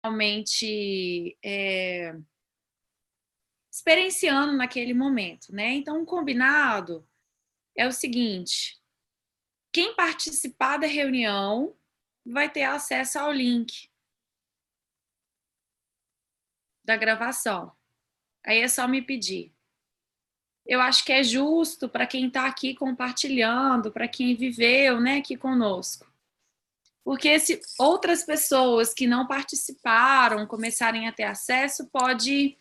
realmente experienciando naquele momento, né? Então, um combinado é o seguinte: quem participar da reunião vai ter acesso ao link da gravação. Aí é só me pedir. Eu acho que é justo para quem está aqui compartilhando, para quem viveu, né, aqui conosco. Porque se outras pessoas que não participaram começarem a ter acesso, pode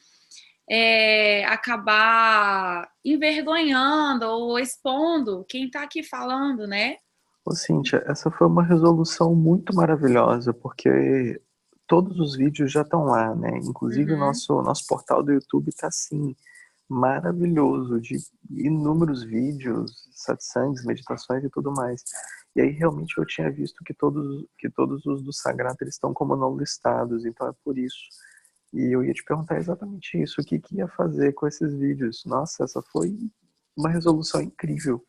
acabar envergonhando ou expondo quem está aqui falando, né? Ô, Cíntia, essa foi uma resolução muito maravilhosa, porque todos os vídeos já estão lá, né? Inclusive o Uhum. nosso portal do YouTube está assim, maravilhoso, de inúmeros vídeos, satsangs, meditações e tudo mais. E aí realmente eu tinha visto que todos os do Sagrado eles estão como não listados, então é por isso. E eu ia te perguntar exatamente isso, o que que ia fazer com esses vídeos? Nossa, essa foi uma resolução incrível.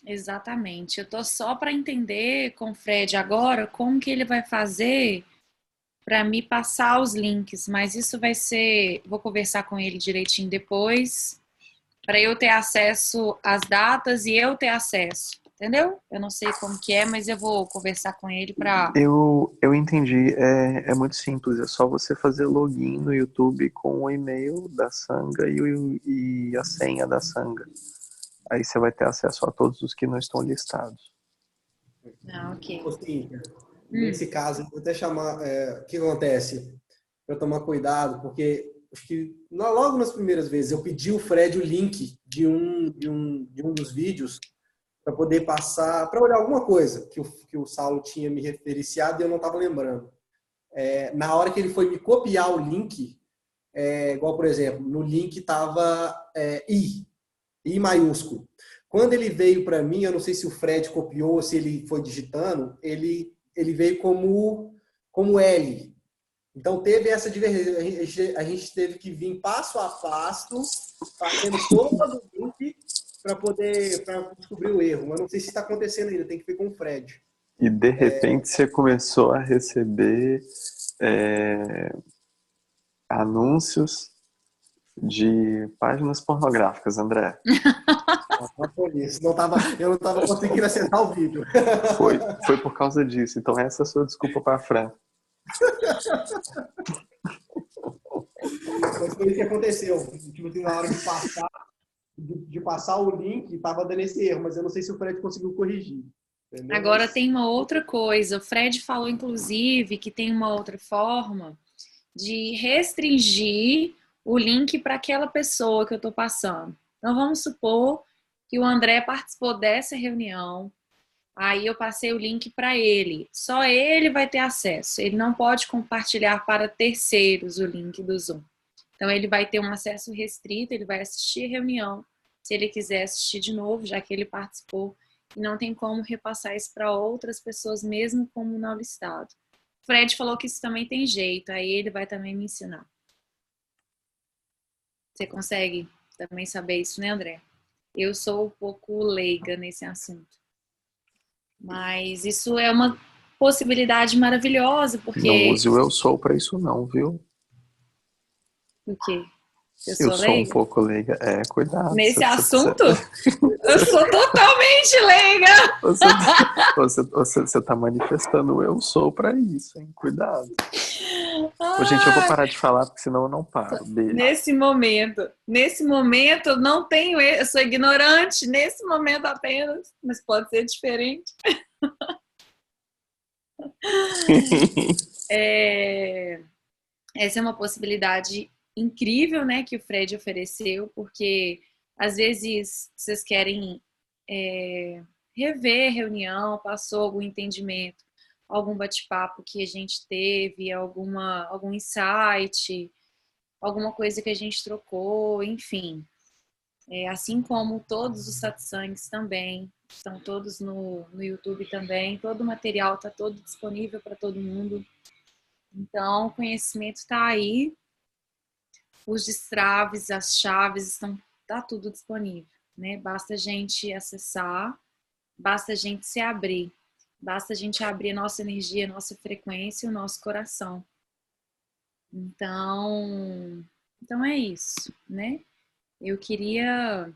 Exatamente. Eu tô só para entender com o Fred agora como que ele vai fazer para me passar os links, mas isso vai ser, vou conversar com ele direitinho depois, para eu ter acesso às datas e eu ter acesso, entendeu? Eu não sei como que é, mas eu vou conversar com ele para. Eu entendi, é muito simples, é só você fazer login no YouTube com o e-mail da Sangha e a senha da Sangha. Aí você vai ter acesso a todos os que não estão listados. Ah, ok. Ô, Cíntia, Hum. nesse caso, eu vou até chamar. O que acontece? Para tomar cuidado, porque acho que logo nas primeiras vezes eu pedi o Fred o link de um dos vídeos para poder passar, para olhar alguma coisa que o Saulo tinha me referenciado e eu não estava lembrando. Na hora que ele foi me copiar o link, igual, por exemplo, no link estava I maiúsculo. Quando ele veio para mim, eu não sei se o Fred copiou, se ele foi digitando, ele veio como L. Então teve essa divergência, a gente teve que vir passo a passo, fazendo todo o link para descobrir o erro. Mas não sei se está acontecendo ainda, tem que ver com o Fred. E de repente você começou a receber é, anúncios de páginas pornográficas, André. Não foi isso. Eu não estava conseguindo acessar o vídeo. Foi por causa disso. Então essa é a sua desculpa para a Fran. Mas foi isso que aconteceu. Tipo assim, na hora de passar o link, estava dando esse erro, mas eu não sei se o Fred conseguiu corrigir. Entendeu? Agora Mas tem uma outra coisa. O Fred falou, inclusive, que tem uma outra forma de restringir o link para aquela pessoa que eu estou passando. Então, vamos supor que o André participou dessa reunião, aí eu passei o link para ele. Só ele vai ter acesso. Ele não pode compartilhar para terceiros o link do Zoom. Então, ele vai ter um acesso restrito, ele vai assistir a reunião. Se ele quiser assistir de novo, já que ele participou, e não tem como repassar isso para outras pessoas, mesmo como não listado. Fred falou que isso também tem jeito, aí ele vai também me ensinar. Você consegue também saber isso, né, André? Eu sou um pouco leiga nesse assunto. Mas isso é uma possibilidade maravilhosa, Não porque... use o eu sou para isso não, viu? O quê? Eu Eu sou sou um leiga? pouco leiga. Cuidado. Nesse assunto? Eu sou totalmente leiga! Você tá manifestando o eu sou para isso, hein? Cuidado. Ô, gente, eu vou Ah, parar de falar, porque senão eu não paro. Beijo. nesse momento eu não tenho, eu sou ignorante, nesse momento apenas, mas pode ser diferente. Essa é uma possibilidade incrível, né, que o Fred ofereceu, porque às vezes vocês querem rever a reunião, passou algum entendimento, algum bate-papo que a gente teve, algum insight, alguma coisa que a gente trocou, enfim. Assim como todos os satsangs também, estão todos no YouTube também, todo o material está todo disponível para todo mundo. Então, o conhecimento está aí, os destraves, as chaves, tá tudo disponível, né? Basta a gente acessar, basta a gente se abrir, basta a gente abrir a nossa energia, a nossa frequência e o nosso coração. Então é isso, né? Eu queria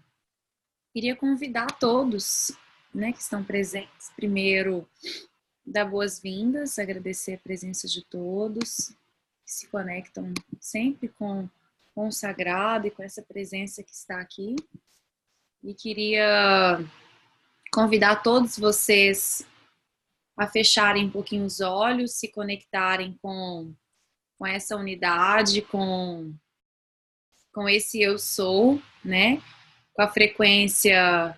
convidar todos, né, que estão presentes, primeiro, dar boas-vindas, agradecer a presença de todos que se conectam sempre com o sagrado e com essa presença que está aqui. E queria convidar todos vocês a fecharem um pouquinho os olhos, se conectarem com essa unidade, com esse eu sou, né? Com a frequência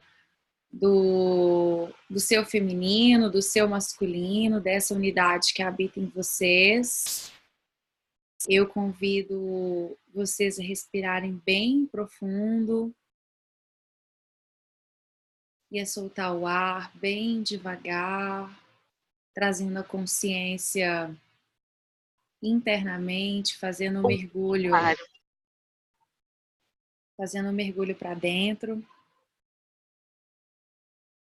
do seu feminino, do seu masculino, dessa unidade que habita em vocês. Eu convido vocês a respirarem bem profundo e a soltar o ar bem devagar, trazendo a consciência internamente, fazendo um mergulho para dentro,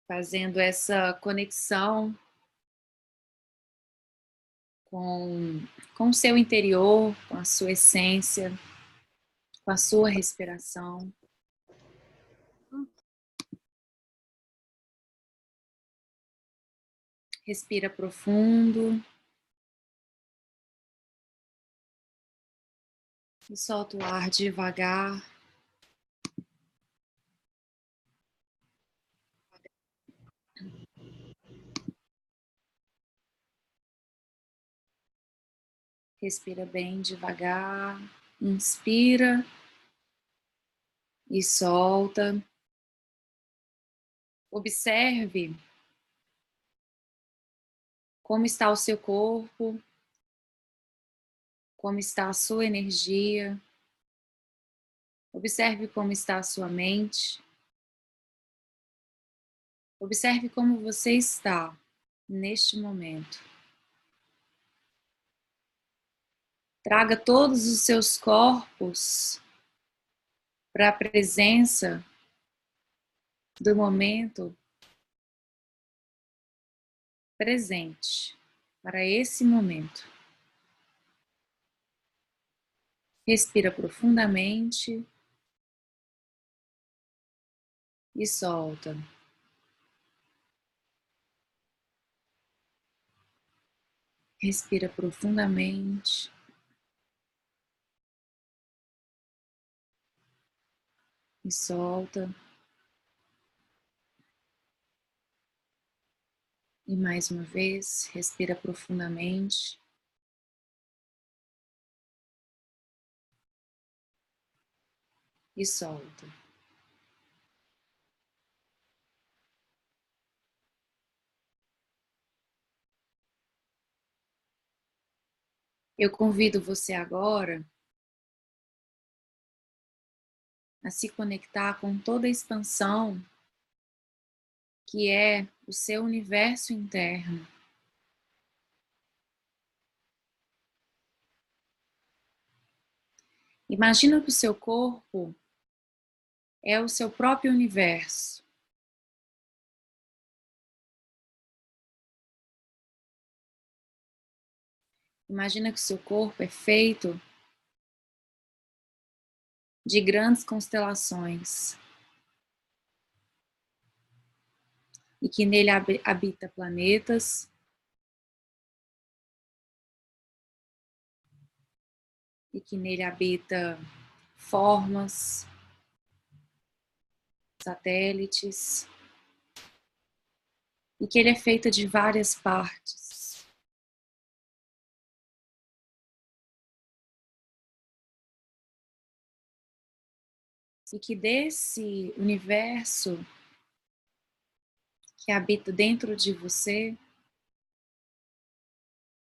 fazendo essa conexão com o seu interior, com a sua essência, com a sua respiração. Respira profundo e solta o ar devagar. Respira bem devagar. Inspira e solta. Observe como está o seu corpo, como está a sua energia. Observe como está a sua mente. Observe como você está neste momento. Traga todos os seus corpos para a presença do momento presente, para esse momento. Respira profundamente e solta. Respira profundamente e solta. E mais uma vez, respira profundamente e solta. Eu convido você agora a se conectar com toda a expansão que é o seu universo interno. Imagina que o seu corpo é o seu próprio universo. Imagina que o seu corpo é feito de grandes constelações e que nele habita planetas e que nele habita formas, satélites, e que ele é feito de várias partes. E que desse universo que habita dentro de você,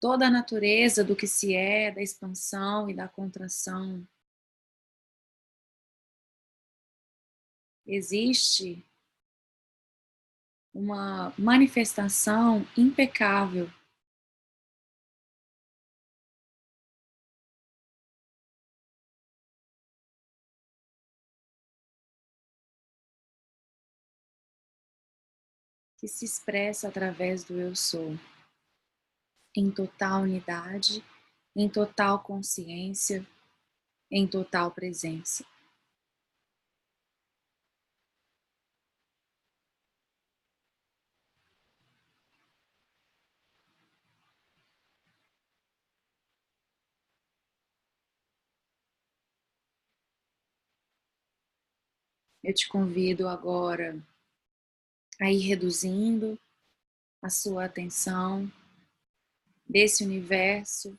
toda a natureza do que se é, da expansão e da contração, existe uma manifestação impecável que se expressa através do eu sou, em total unidade em total consciência, em total presença. Eu te convido agora a ir reduzindo a sua atenção desse universo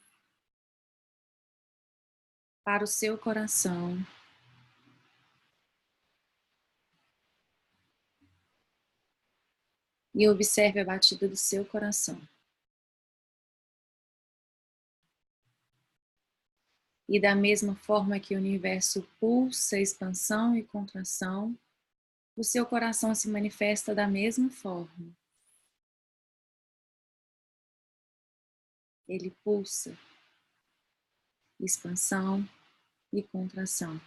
para o seu coração. E observe a batida do seu coração. E da mesma forma que o universo pulsa expansão e contração, o seu coração se manifesta da mesma forma. Ele pulsa expansão e contração.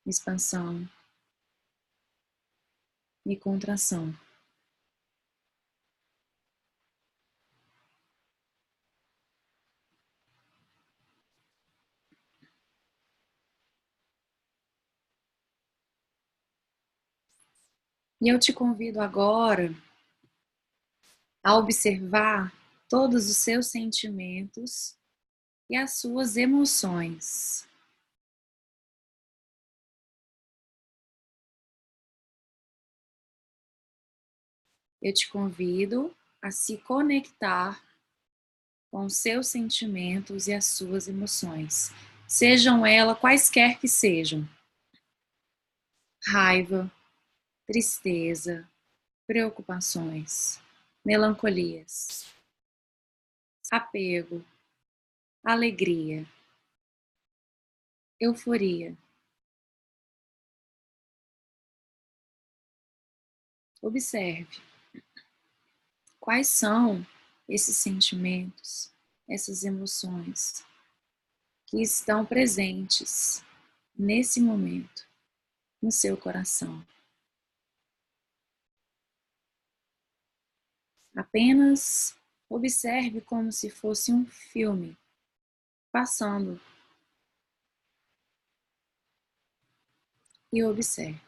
Expansão e contração. E eu te convido agora a observar todos os seus sentimentos e as suas emoções. Eu te convido a se conectar com os seus sentimentos e as suas emoções, sejam elas quaisquer que sejam. Raiva, tristeza, preocupações, melancolias, apego, alegria, euforia. Observe quais são esses sentimentos, essas emoções que estão presentes nesse momento no seu coração. Apenas observe como se fosse um filme passando e observe.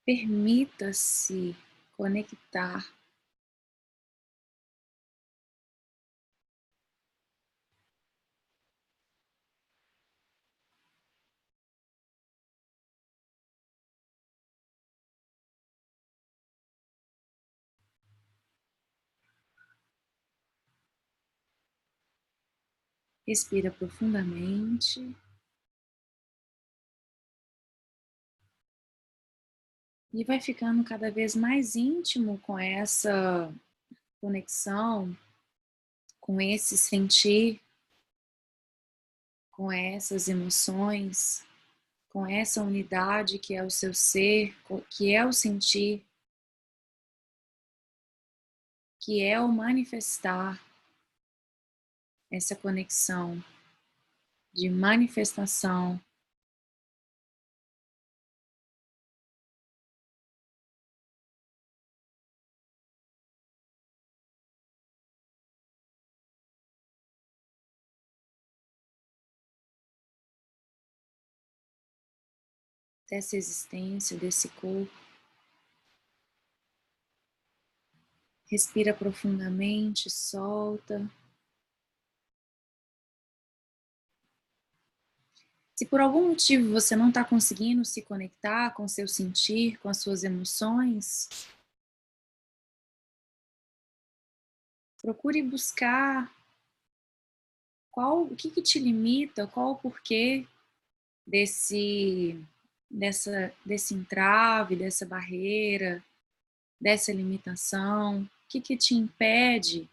Permita-se conectar respira profundamente e vai ficando cada vez mais íntimo com essa conexão, com esse sentir, com essas emoções, com essa unidade que é o seu ser, que é o sentir, que é o manifestar, essa conexão de manifestação. Dessa existência, desse corpo. Respira profundamente, solta. Se por algum motivo você não está conseguindo se conectar com o seu sentir, com as suas emoções, procure buscar o que te limita, qual o porquê desse entrave, dessa barreira, dessa limitação, o que te impede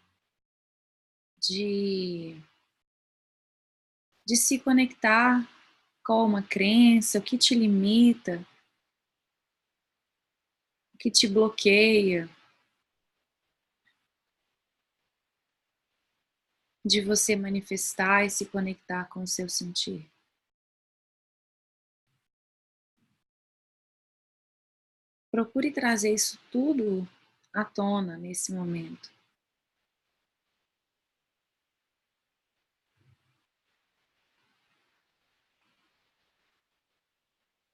de se conectar com uma crença, o que te limita, o que te bloqueia de você manifestar e se conectar com o seu sentir. Procure trazer isso tudo à tona nesse momento.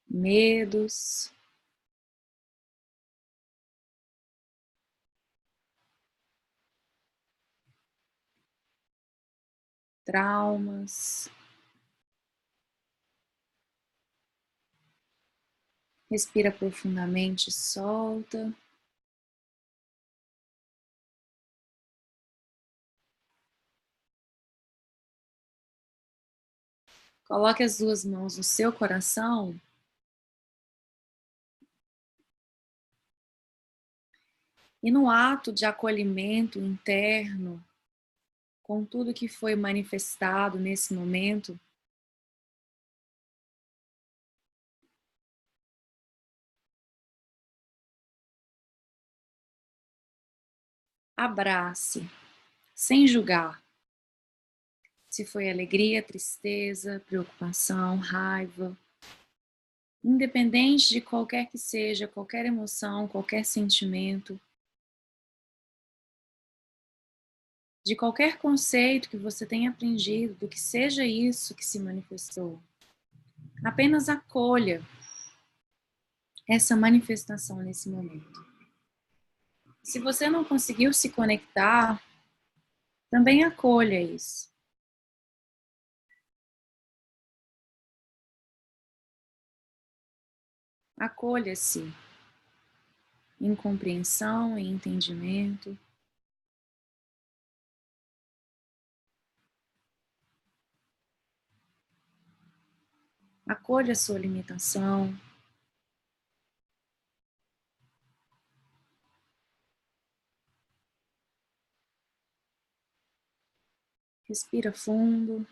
Medos, traumas. Respira profundamente, solta. Coloque as duas mãos no seu coração e no ato de acolhimento interno, com tudo que foi manifestado nesse momento, abrace, sem julgar. Se foi alegria, tristeza, preocupação, raiva, independente de qualquer que seja, qualquer emoção, qualquer sentimento, de qualquer conceito que você tenha aprendido, do que seja isso que se manifestou, apenas acolha essa manifestação nesse momento. Se você não conseguiu se conectar, também acolha isso. Acolha-se em compreensão e entendimento. Acolha a sua limitação. Respira fundo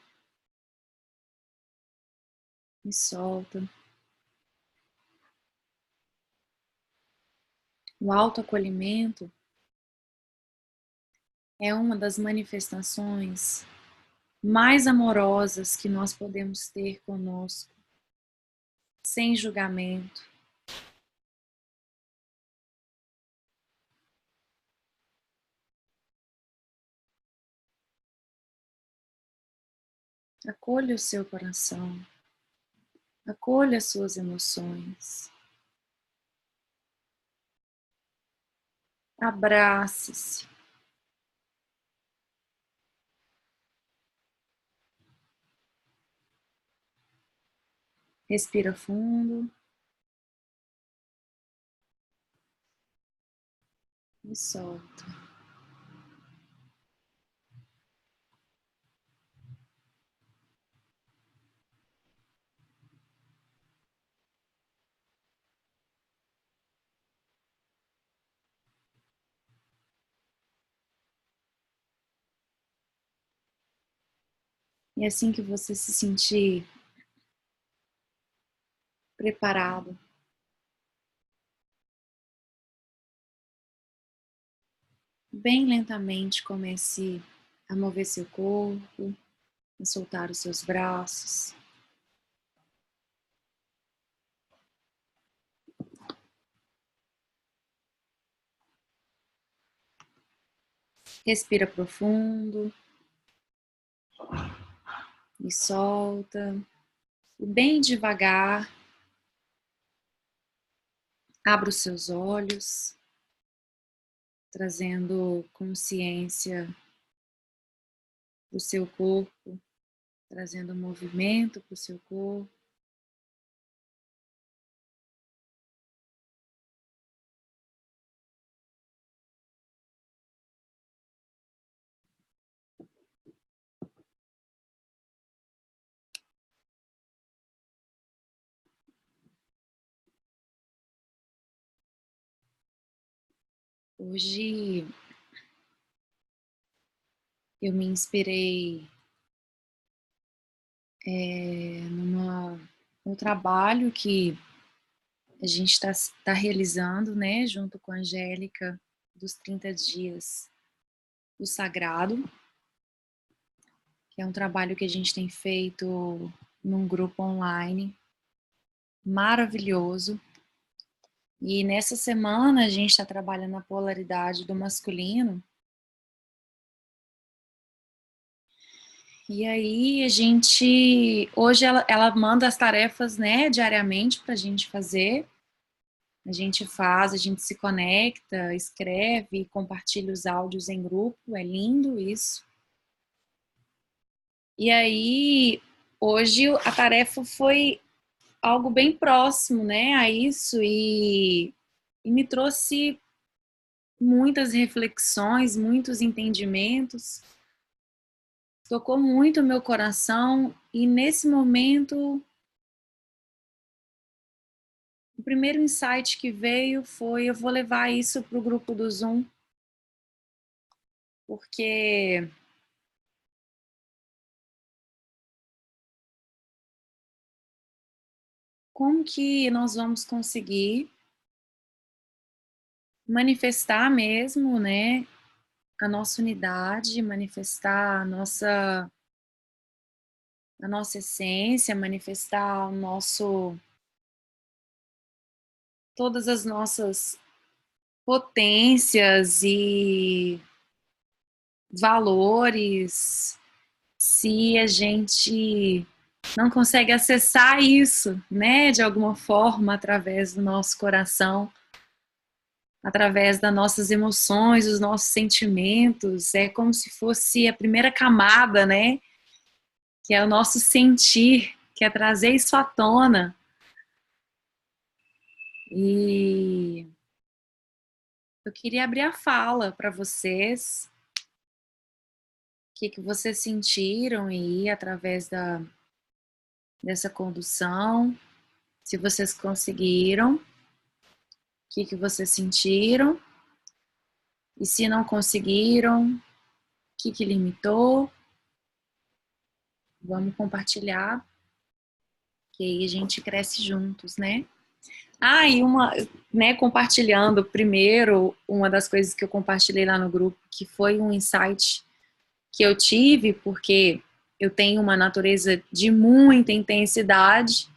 e solta. O autoacolhimento é uma das manifestações mais amorosas que nós podemos ter conosco, sem julgamento. Acolha o seu coração. Acolha as suas emoções. Abrace-se. Respira fundo e solta. E assim que você se sentir preparado, bem lentamente comece a mover seu corpo, a soltar os seus braços. Respira profundo e solta. E bem devagar, abra os seus olhos, trazendo consciência para o seu corpo, trazendo movimento para o seu corpo. Hoje eu me inspirei no trabalho que a gente está realizando, né, junto com a Angélica, dos 30 dias do Sagrado, que é um trabalho que a gente tem feito num grupo online maravilhoso. E nessa semana a gente está trabalhando a polaridade do masculino. E aí a gente, hoje ela manda as tarefas, né, diariamente para a gente fazer. A gente faz, a gente se conecta, escreve, compartilha os áudios em grupo, é lindo isso. E aí, hoje a tarefa foi algo bem próximo, né, a isso e me trouxe muitas reflexões, muitos entendimentos. Tocou muito o meu coração e nesse momento o primeiro insight que veio foi eu vou levar isso para o grupo do Zoom, porque como que nós vamos conseguir manifestar mesmo, né, a nossa unidade, manifestar a nossa essência, manifestar o nosso, todas as nossas potências e valores, se a gente não consegue acessar isso, né, de alguma forma, através do nosso coração, através das nossas emoções, dos nossos sentimentos, é como se fosse a primeira camada, né, que é o nosso sentir, que é trazer isso à tona. E eu queria abrir a fala para vocês, o que vocês sentiram aí através dessa condução, se vocês conseguiram, o que vocês sentiram, e se não conseguiram, o que limitou. Vamos compartilhar, que aí a gente cresce juntos, né? Ah, e né, compartilhando primeiro, uma das coisas que eu compartilhei lá no grupo, que foi um insight que eu tive, porque eu tenho uma natureza de muita intensidade,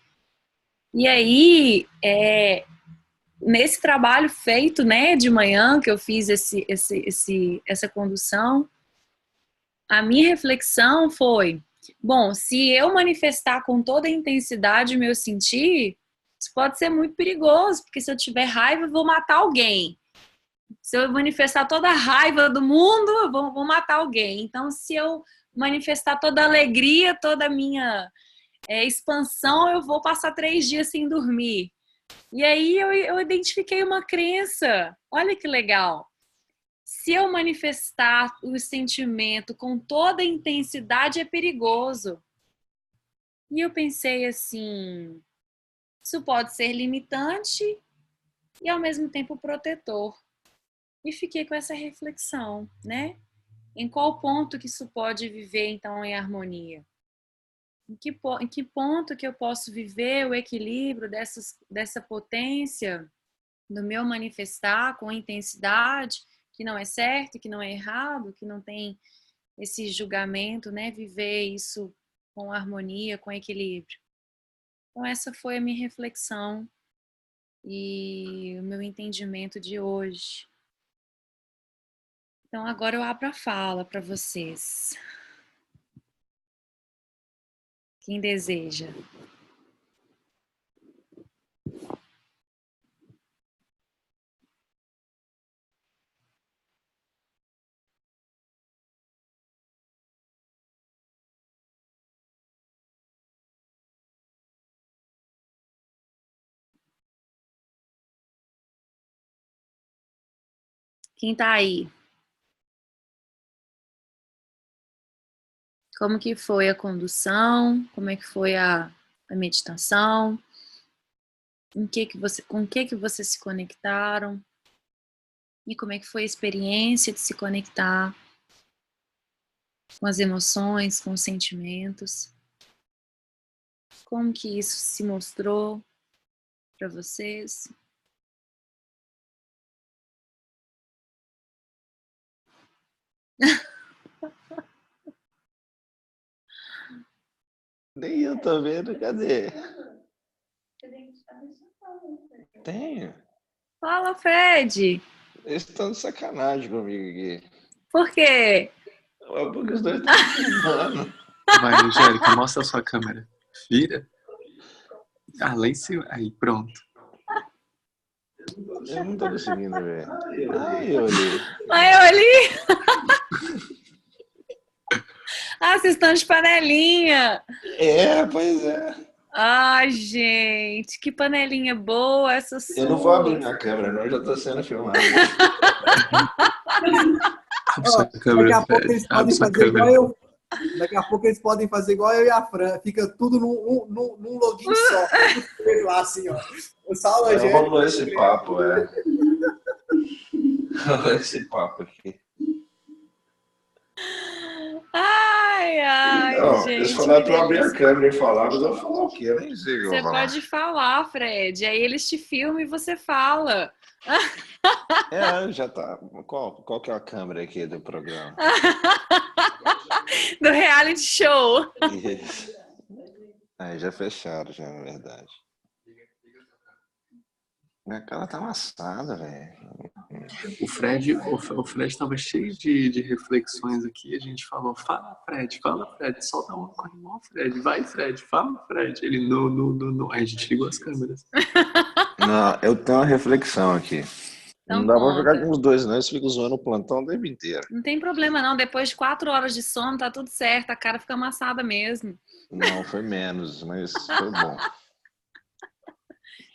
e aí, nesse trabalho feito, né, de manhã, que eu fiz essa condução, a minha reflexão foi, bom, se eu manifestar com toda a intensidade o meu sentir, isso pode ser muito perigoso, porque se eu tiver raiva, eu vou matar alguém. Se eu manifestar toda a raiva do mundo, eu vou matar alguém. Então, se eu manifestar toda a alegria, toda a minha expansão, eu vou passar 3 dias sem dormir. E aí eu identifiquei uma crença. Olha que legal. Se eu manifestar o sentimento com toda a intensidade, é perigoso. E eu pensei assim, isso pode ser limitante e ao mesmo tempo protetor. E fiquei com essa reflexão, né? Em qual ponto que isso pode viver, então, em harmonia? Em que ponto que eu posso viver o equilíbrio dessa potência do meu manifestar com intensidade, que não é certo, que não é errado, que não tem esse julgamento, né? Viver isso com harmonia, com equilíbrio. Então, essa foi a minha reflexão e o meu entendimento de hoje. Então, agora eu abro a fala para vocês. Quem deseja? Quem tá aí? Como que foi a condução? Como é que foi a meditação? Com o que vocês se conectaram? E como é que foi a experiência de se conectar com as emoções, com os sentimentos? Como que isso se mostrou para vocês? Nem eu tô vendo, cadê? Tenho. Fala, Fred. Eles estão de sacanagem comigo aqui. Por quê? Porque os dois estão filmando. Vai, Angélica, mostra a sua câmera. Vira. Ah, lá em cima. Aí, pronto. Eu não tô conseguindo ver. Ai, eu olhei. Ai, eu ali. Ah, vocês estão de panelinha. Pois é. Ai, gente, que panelinha boa essa sua. Eu não vou abrir minha câmera, não. Eu já tô sendo filmado. Abre sua Daqui câmera, a pouco Fred. eles Abre podem sua fazer igual câmera. eu. Daqui a pouco eles podem fazer igual eu e a Fran. Fica tudo num login só. Tudo lá, assim, ó. O Saulo Angélica. Rolou esse papo, Rolou esse papo aqui. Ai, Não, gente. eles falaram que pra eu abrir a delícia. câmera e falar, mas eu vou falar o quê? Eu nem sei o que eu Você vou falar. pode falar, Fred. Aí eles te filmam e você fala. Já tá. Qual que é a câmera aqui do programa? Do reality show. Isso. Aí já fecharam, já, na verdade. Minha cara tá amassada, velho. O Fred estava cheio de reflexões aqui. A gente falou, fala, Fred, solta uma com irmão, Fred. Vai, Fred, fala, Fred. Ele, não. Aí a gente ligou as câmeras. Não, eu tenho uma reflexão aqui. Então Não dá pra jogar conta. com os dois, não. Eles ficam zoando o plantão o tempo inteiro. Não tem problema, não. Depois de 4 horas de sono, tá tudo certo. A cara fica amassada mesmo. Não, foi menos, mas foi bom.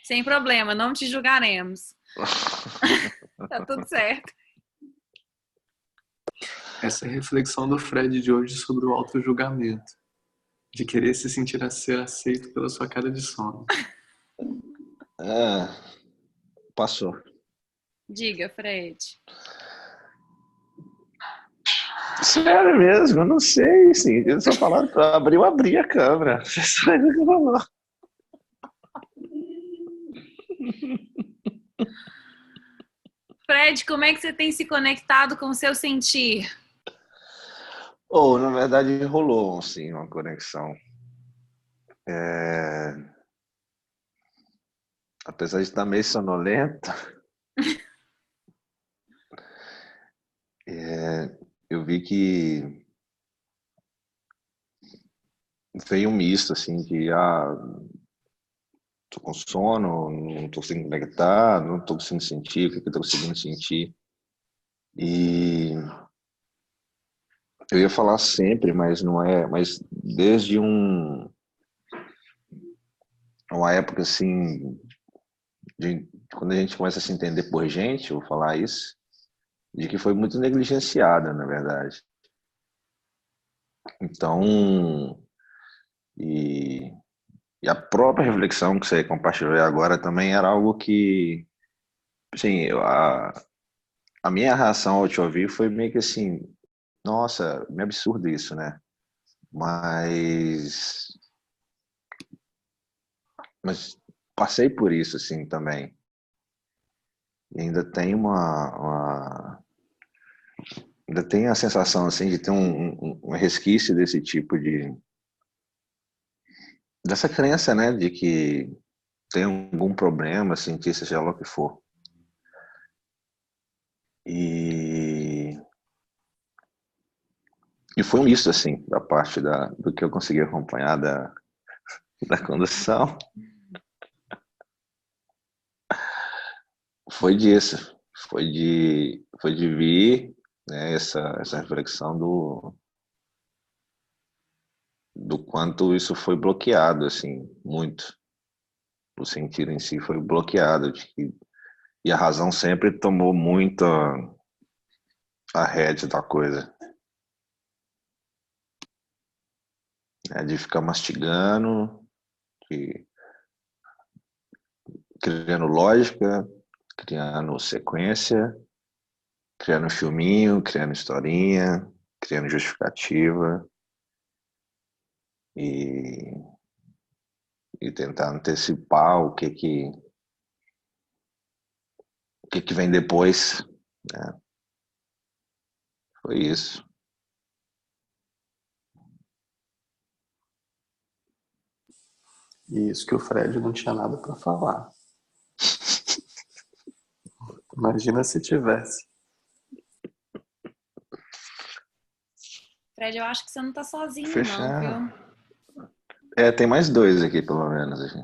Sem problema, não te julgaremos. Tá tudo certo. Essa é a reflexão do Fred de hoje sobre o auto-julgamento. De querer se sentir a ser aceito pela sua cara de sono. Passou. Diga, Fred. Sério mesmo, eu não sei, assim. Eles só falaram pra abrir, eu abri a câmera. Você sabe o que falou. Fred, como é que você tem se conectado com o seu sentir? Na verdade, rolou, assim, uma conexão. Apesar de estar meio sonolento, eu vi que veio um misto, assim, de tô com sono, não tô conseguindo conectar, não tô conseguindo sentir, o que eu tô conseguindo sentir. E eu ia falar sempre, mas não é, mas desde uma época, assim, quando a gente começa a se entender por gente, eu vou falar isso, de que foi muito negligenciada, na verdade. Então, e a própria reflexão que você compartilhou agora também era algo que, assim, a minha reação ao te ouvir foi meio que assim, nossa, meio absurdo isso, né? Mas passei por isso, assim, também. E ainda tem ainda tem a sensação, assim, de ter um resquício desse tipo dessa crença, né, de que tem algum problema, sentir seja lá o que for. E foi um misto, assim, da parte do que eu consegui acompanhar da condução. Foi disso. Foi de vir, né, essa reflexão do quanto isso foi bloqueado, assim, muito. O sentido em si foi bloqueado. E a razão sempre tomou muito a rédea da coisa. De ficar mastigando, criando lógica, criando sequência, criando filminho, criando historinha, criando justificativa e tentar antecipar o que vem depois, né? Foi isso. E isso que o Fred não tinha nada para falar. Imagina se tivesse. Fred, eu acho que você não tá sozinho, não, Fechar. viu? Tem mais dois aqui, pelo menos. Assim.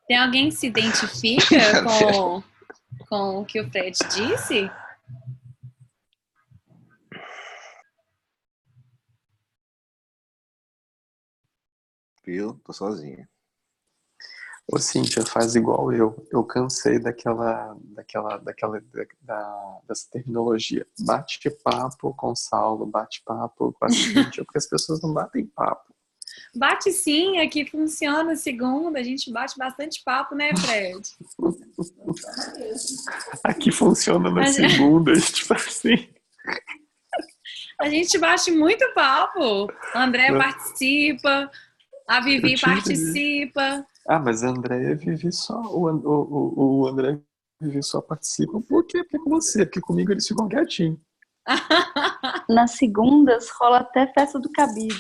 Tem alguém que se identifica com o que o Fred disse? Viu? Tô sozinho. Ô, Cíntia, faz igual eu. Eu cansei dessa terminologia. Bate-papo com o Saulo, bate-papo com a Cíntia, porque as pessoas não batem papo. Bate sim, aqui funciona segunda. A gente bate bastante papo, né, Fred? Aqui funciona na segunda, tipo assim. A gente bate muito papo. A André participa, a Vivi participa. Ah, mas a André vive só. O André vive só participa. Por quê? Porque com você, porque comigo eles ficam quietinhos. Nas segundas rola até festa do cabide.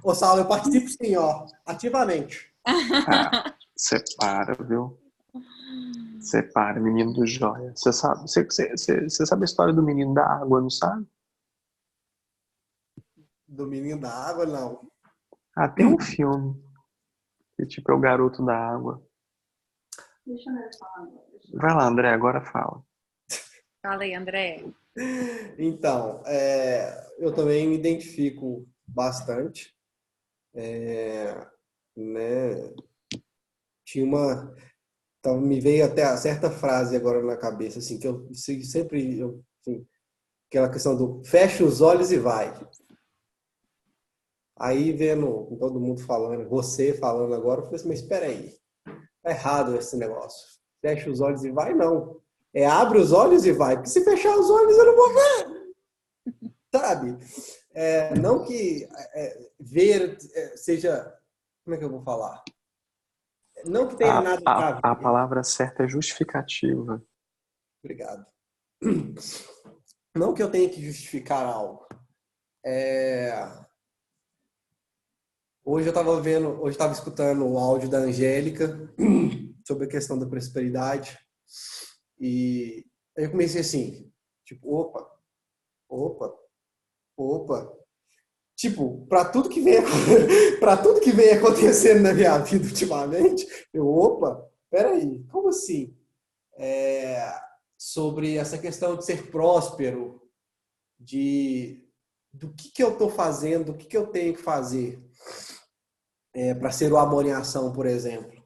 Ô, Saulo, eu participo sim, ó, ativamente. Ah, separa, viu? Separa, menino do joia. Você sabe a história do menino da água, não sabe? Do menino da água, não. Ah, tem um filme que tipo é o garoto da água. Deixa eu falar. Vai lá, André, agora fala. Fala aí, André. Então, eu também me identifico bastante. Né? Tinha uma... Então, me veio até a certa frase agora na cabeça, assim, que eu sempre... assim, aquela questão do fecha os olhos e vai. Aí, vendo todo mundo falando, você falando agora, eu falei assim, mas espera aí. Tá errado esse negócio. Fecha os olhos e vai, não. Abre os olhos e vai. Porque se fechar os olhos, eu não vou ver. Sabe? Não que ver seja... Como é que eu vou falar? Não que tenha nada a ver. A palavra certa é justificativa. Obrigado. Não que eu tenha que justificar algo. Hoje eu estava escutando o áudio da Angélica sobre a questão da prosperidade e aí eu comecei assim, tipo, opa. Tipo, para tudo que vem para tudo que vem acontecendo na minha vida ultimamente, peraí, como assim? Sobre essa questão de ser próspero, do que eu estou fazendo, do que eu tenho que fazer para ser o amor em ação, por exemplo,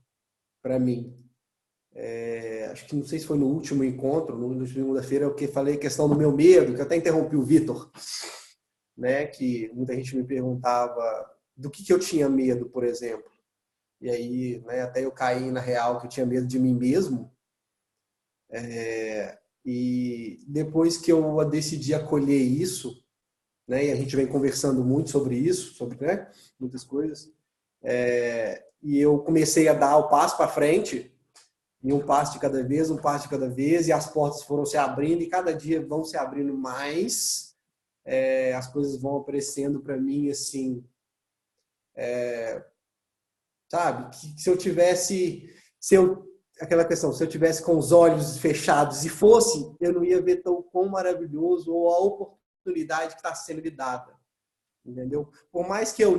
para mim. Acho que não sei se foi no último encontro, no segunda-feira, eu que falei a questão do meu medo, que eu até interrompi o Vitor, né, que muita gente me perguntava do que eu tinha medo, por exemplo. E aí, né, até eu caí na real que eu tinha medo de mim mesmo. E depois que eu decidi acolher isso, né, e a gente vem conversando muito sobre isso, sobre, né, muitas coisas, e eu comecei a dar o passo para frente, e um passo de cada vez, e as portas foram se abrindo, e cada dia vão se abrindo mais, as coisas vão aparecendo para mim, assim, sabe? Que se eu tivesse, aquela questão, se eu tivesse com os olhos fechados e fosse, eu não ia ver tão quão maravilhoso ou a oportunidade que está sendo me dada, entendeu? Por mais que eu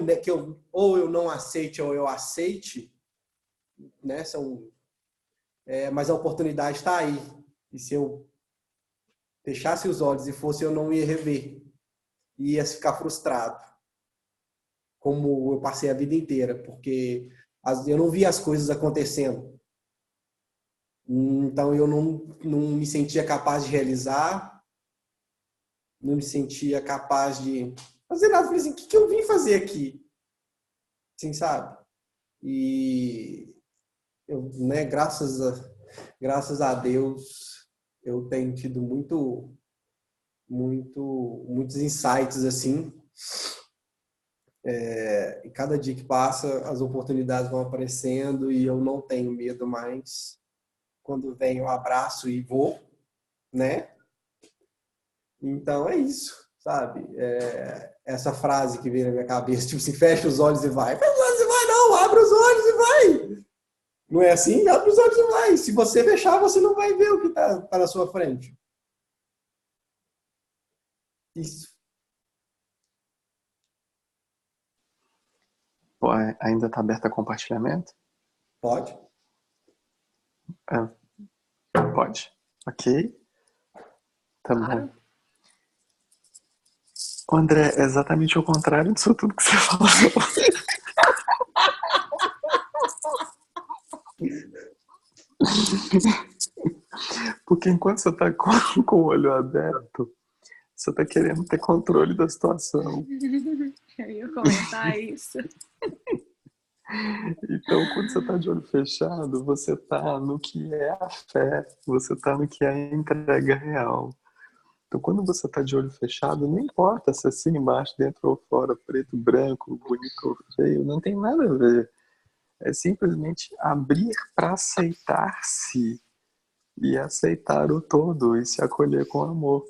ou eu não aceite ou eu aceite, né? Mas a oportunidade está aí. E se eu fechasse os olhos e fosse, eu não ia rever, ia ficar frustrado, como eu passei a vida inteira, porque eu não via as coisas acontecendo. Então eu não me sentia capaz de realizar, não me sentia capaz de fazer nada. Falei assim, o que eu vim fazer aqui? Assim, sabe? E eu, né, graças a Deus, eu tenho tido muitos insights assim. E cada dia que passa, as oportunidades vão aparecendo e eu não tenho medo mais. Quando vem, eu abraço e vou, né? Então é isso. sabe? Essa frase que veio na minha cabeça, tipo assim, fecha os olhos e vai. Fecha os olhos e vai, não, abre os olhos e vai. Não é assim? Abre os olhos e vai. Se você fechar, você não vai ver o que tá na sua frente. Isso. Pô, ainda está aberto a compartilhamento? Pode. Pode. Ok. Tá Claro. bom. Ô, André, é exatamente o contrário disso tudo que você falou. Porque enquanto você tá com o olho aberto, você tá querendo ter controle da situação. Eu ia comentar isso. Então, quando você tá de olho fechado, você tá no que é a fé, você tá no que é a entrega real. Então, quando você tá de olho fechado, não importa se é cima, embaixo, dentro ou fora, preto, branco, bonito ou feio, não tem nada a ver. É simplesmente abrir para aceitar-se e aceitar o todo e se acolher com amor.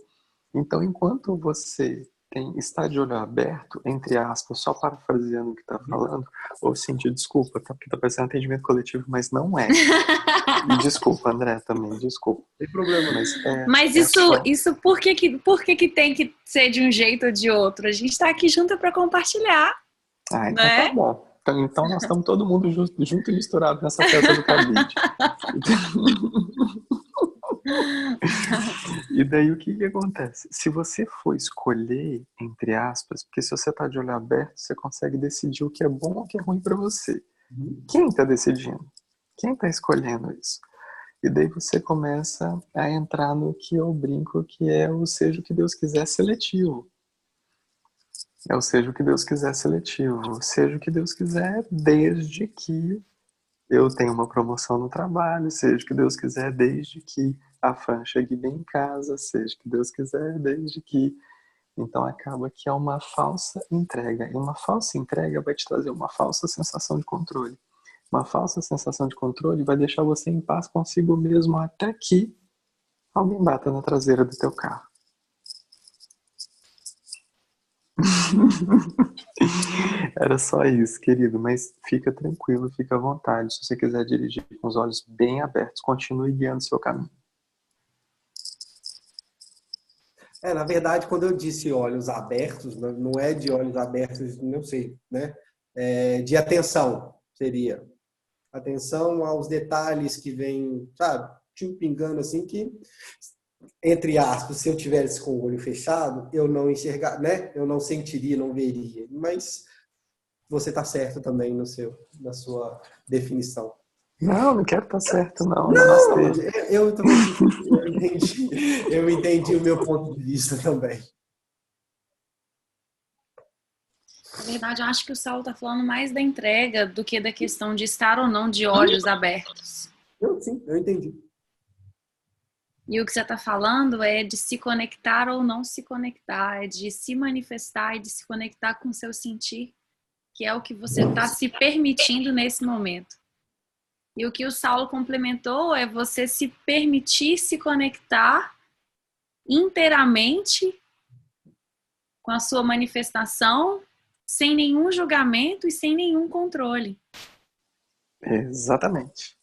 Então, enquanto você está de olho aberto, entre aspas, só parafraseando o que está falando, ou sentir desculpa, tá? Porque está parecendo atendimento coletivo, mas não é. E desculpa, André, também, desculpa. Não tem problema. Mas isso por que tem que ser de um jeito ou de outro? A gente está aqui junto para compartilhar. Ah, então né? tá bom. Então nós estamos todo mundo junto e misturado nessa festa do cabide. E daí o que acontece? Se você for escolher, entre aspas, porque se você tá de olho aberto, você consegue decidir o que é bom ou o que é ruim para você. Quem está decidindo? Quem está escolhendo isso? E daí você começa a entrar no que eu brinco, que é o seja o que Deus quiser seletivo. É o seja o que Deus quiser seletivo. Seja o que Deus quiser, desde que eu tenha uma promoção no trabalho, seja o que Deus quiser, desde que a Fran chegue bem em casa, seja o que Deus quiser, desde que... Então acaba que é uma falsa entrega. E uma falsa entrega vai te trazer uma falsa sensação de controle. Uma falsa sensação de controle vai deixar você em paz consigo mesmo até que alguém bata na traseira do teu carro. Era só isso, querido, mas fica tranquilo, fica à vontade. Se você quiser dirigir com os olhos bem abertos, continue guiando seu caminho. Na verdade, quando eu disse olhos abertos, não é de olhos abertos, não sei, né? De atenção, seria. Atenção aos detalhes que vêm, sabe? Tipo, pingando assim que, entre aspas, se eu tivesse com o olho fechado, eu não enxergar, né? Eu não sentiria, não veria. Mas você está certo também na sua definição. Não quero estar certo, não. Não, eu também eu entendi o meu ponto de vista também. Na verdade, eu acho que o Saulo está falando mais da entrega do que da questão de estar ou não de olhos abertos. Sim, eu entendi. E o que você está falando é de se conectar ou não se conectar, é de se manifestar e de se conectar com o seu sentir, que é o que você está se permitindo nesse momento. E o que o Saulo complementou é você se permitir se conectar inteiramente com a sua manifestação, sem nenhum julgamento e sem nenhum controle. Exatamente.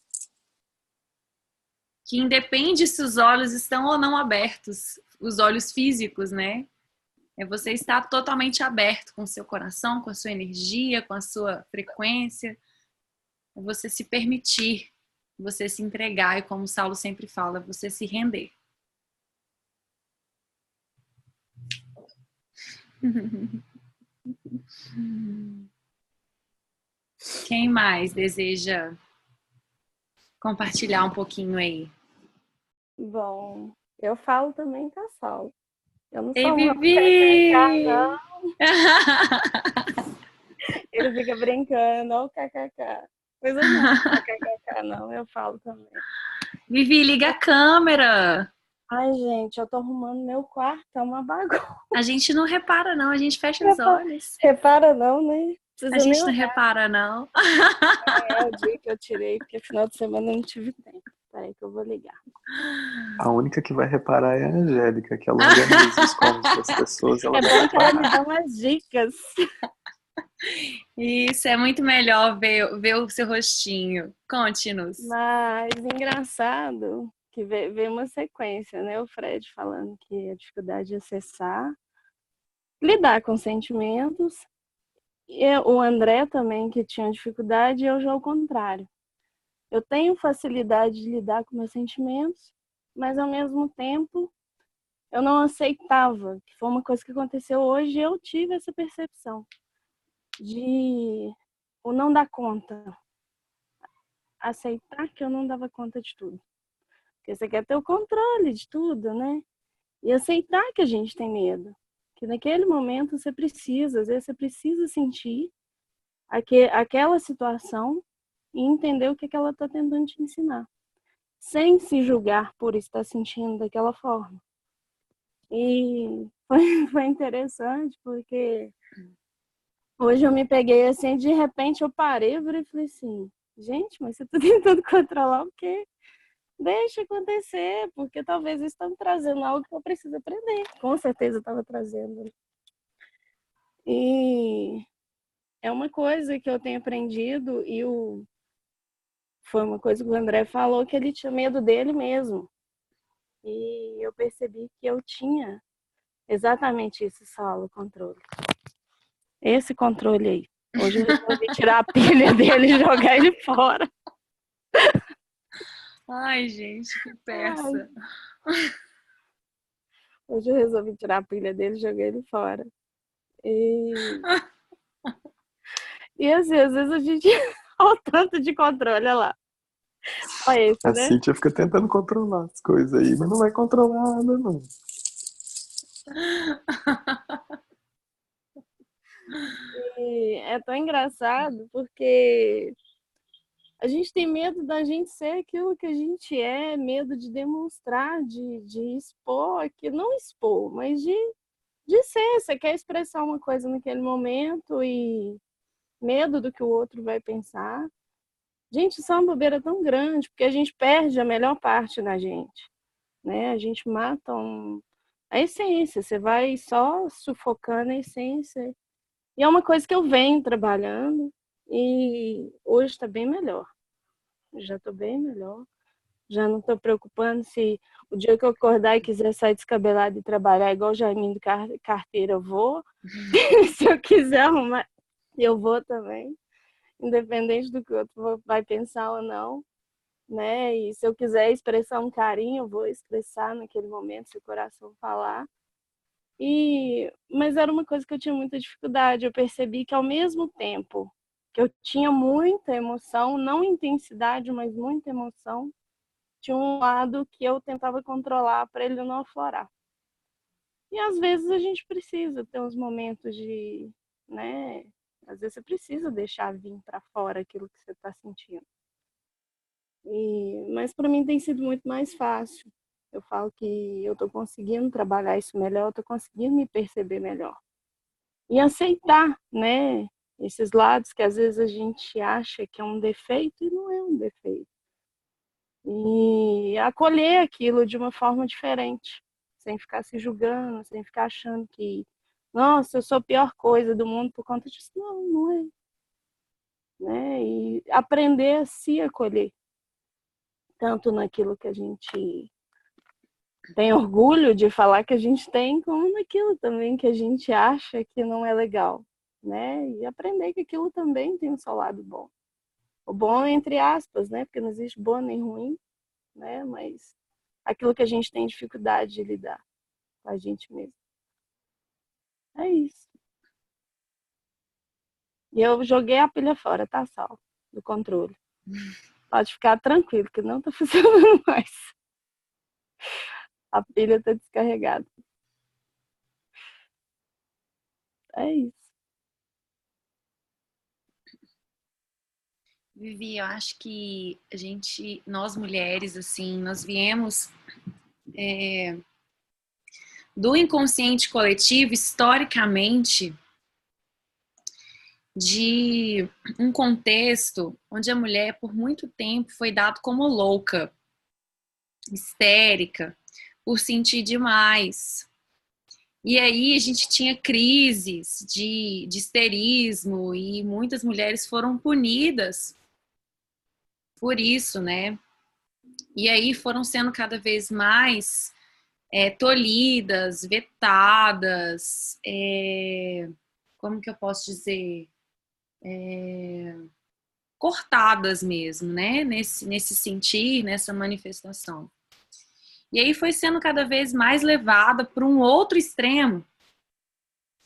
Que independe se os olhos estão ou não abertos, os olhos físicos, né? É você estar totalmente aberto com o seu coração, com a sua energia, com a sua frequência. É você se permitir, você se entregar e, como o Saulo sempre fala, você se render. Quem mais deseja compartilhar um pouquinho aí? Bom, eu falo também, tá, Saulo? Eu não Ei, sou uma Vivi! não. Ele fica brincando, ó o kkk. Mas eu não kkk, não, eu falo também. Vivi, liga a câmera! Ai, gente, eu tô arrumando meu quarto, é uma bagunça. A gente não repara, não, a gente fecha os olhos. Repara não, né? A gente não repara, não. É o dia que eu tirei, porque final de semana eu não tive tempo. Peraí que eu vou ligar. A única que vai reparar é a Angélica, que ela organiza os cômodos das pessoas, ela É vai bom que ela me reparar. dá umas dicas. Isso, é muito melhor ver o seu rostinho. Conte-nos. Mas engraçado que vê uma sequência, né? O Fred falando que a dificuldade de acessar, lidar com sentimentos, e o André também que tinha dificuldade, e eu já ao contrário. Eu tenho facilidade de lidar com meus sentimentos, mas ao mesmo tempo eu não aceitava, que foi uma coisa que aconteceu hoje, e eu tive essa percepção de o não dar conta, aceitar que eu não dava conta de tudo. Porque você quer ter o controle de tudo, né? E aceitar que a gente tem medo. Que naquele momento você precisa, às vezes você precisa sentir aquela situação e entender o que ela está tentando te ensinar. Sem se julgar por estar sentindo daquela forma. E foi interessante porque hoje eu me peguei assim, de repente eu parei e falei assim, gente, mas você está tentando controlar o quê? Deixa acontecer, porque talvez eles estão trazendo algo que eu preciso aprender. Com certeza estava trazendo. E é uma coisa que eu tenho aprendido e foi uma coisa que o André falou, que ele tinha medo dele mesmo. E eu percebi que eu tinha exatamente isso, Saulo, o controle. Esse controle aí. Hoje eu resolvi tirar a pilha dele e jogar ele fora. Ai, gente, que peça. Hoje eu resolvi tirar a pilha dele e jogar ele fora. E assim, às vezes a gente... Olha o tanto de controle, olha lá. Olha esse, A né? Cíntia fica tentando controlar as coisas aí, mas não vai controlar nada, não. E é tão engraçado porque a gente tem medo da gente ser aquilo que a gente é, medo de demonstrar, de expor, que não expor, mas de ser. Você quer expressar uma coisa naquele momento e medo do que o outro vai pensar. Gente, isso é uma bobeira tão grande, porque a gente perde a melhor parte da gente, né? A gente mata a essência, você vai só sufocando a essência. E é uma coisa que eu venho trabalhando e hoje está bem melhor. Já estou bem melhor. Já não estou preocupando se o dia que eu acordar e quiser sair descabelado e trabalhar igual o Jaiminho do Carteira, eu vou. Se eu quiser arrumar, eu vou também. Independente do que o outro vai pensar ou não. Né? E se eu quiser expressar um carinho, eu vou expressar naquele momento, se o coração falar. Mas era uma coisa que eu tinha muita dificuldade. Eu percebi que ao mesmo tempo que eu tinha muita emoção, não intensidade, mas muita emoção, tinha um lado que eu tentava controlar para ele não aflorar. E às vezes a gente precisa ter uns momentos de, né? Às vezes você precisa deixar vir para fora aquilo que você está sentindo. Mas para mim tem sido muito mais fácil. Eu falo que eu estou conseguindo trabalhar isso melhor, eu estou conseguindo me perceber melhor. E aceitar, né? Esses lados que às vezes a gente acha que é um defeito e não é um defeito. E acolher aquilo de uma forma diferente, sem ficar se julgando, sem ficar achando que, nossa, eu sou a pior coisa do mundo por conta disso. Não, não é. Né? E aprender a se acolher, tanto naquilo que a gente tem orgulho de falar que a gente tem, como naquilo também que a gente acha que não é legal, né? E aprender que aquilo também tem um seu lado bom. O bom entre aspas, né? Porque não existe bom nem ruim, né? Mas aquilo que a gente tem dificuldade de lidar com a gente mesmo. É isso. E eu joguei a pilha fora, tá, Sal? Do controle. Pode ficar tranquilo, que não tá funcionando mais. A pilha tá descarregada. É isso. Vivi, eu acho que nós mulheres, assim, nós viemos do inconsciente coletivo, historicamente, de um contexto onde a mulher, por muito tempo, foi dado como louca. histérica, por sentir demais. E aí a gente tinha crises de histerismo e muitas mulheres foram punidas por isso, né? E aí foram sendo cada vez mais tolhidas, vetadas, como que eu posso dizer? Cortadas mesmo, né? Nesse sentir, nessa manifestação. E aí foi sendo cada vez mais levada para um outro extremo,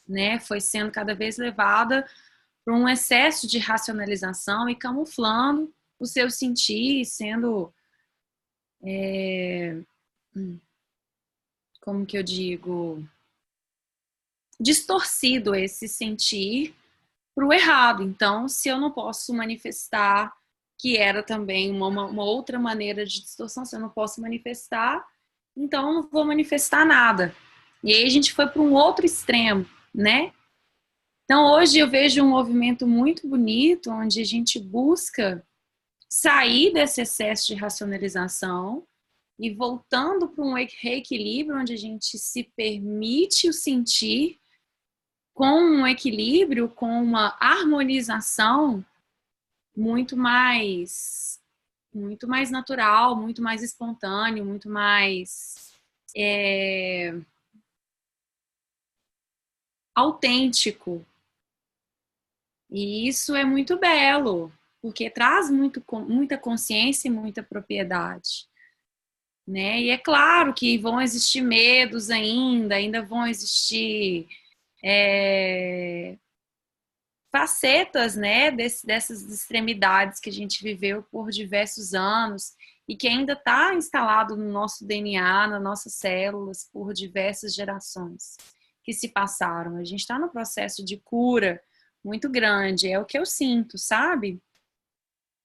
né? Foi sendo cada vez levada para um excesso de racionalização e camuflando o seu sentir, sendo, como que eu digo, distorcido esse sentir para o errado. Então, se eu não posso manifestar, que era também uma outra maneira de distorção, se eu não posso manifestar, então eu não vou manifestar nada. E aí a gente foi para um outro extremo, né? Então, hoje eu vejo um movimento muito bonito, onde a gente busca sair desse excesso de racionalização e voltando para um reequilíbrio, onde a gente se permite o sentir com um equilíbrio, com uma harmonização muito mais natural, muito mais espontâneo, muito mais autêntico. E isso é muito belo, porque traz muita consciência e muita propriedade. Né? E é claro que vão existir medos ainda vão existir facetas, né, dessas extremidades que a gente viveu por diversos anos e que ainda está instalado no nosso DNA, nas nossas células, por diversas gerações que se passaram. A gente está no processo de cura muito grande, é o que eu sinto, sabe?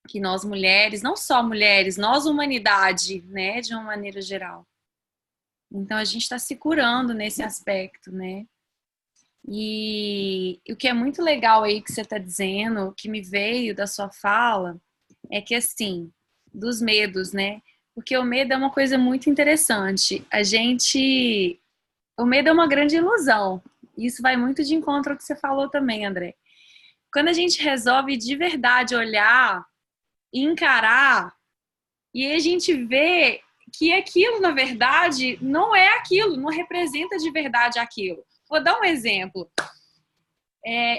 Que nós mulheres, não só mulheres, nós humanidade, né, de uma maneira geral. Então a gente está se curando nesse aspecto, né? E o que é muito legal aí que você está dizendo, que me veio da sua fala, é que assim, dos medos, né? Porque o medo é uma coisa muito interessante. O medo é uma grande ilusão. Isso vai muito de encontro ao que você falou também, André. Quando a gente resolve de verdade olhar e encarar, e a gente vê que aquilo, na verdade, não é aquilo, não representa de verdade aquilo. Vou dar um exemplo.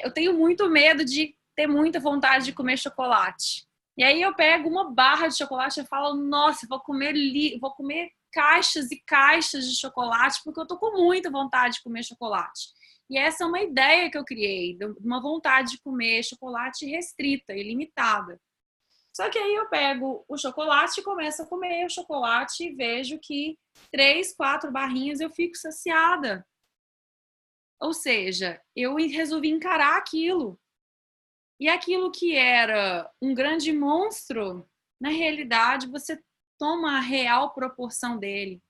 Eu tenho muito medo de ter muita vontade de comer chocolate. E aí eu pego uma barra de chocolate e falo, nossa, vou comer caixas e caixas de chocolate, porque eu tô com muita vontade de comer chocolate. E essa é uma ideia que eu criei, de uma vontade de comer chocolate restrita, ilimitada. Só que aí eu pego o chocolate e começo a comer o chocolate e vejo que 3, 4 barrinhas eu fico saciada. Ou seja, eu resolvi encarar aquilo. E aquilo que era um grande monstro, na realidade, você toma a real proporção dele.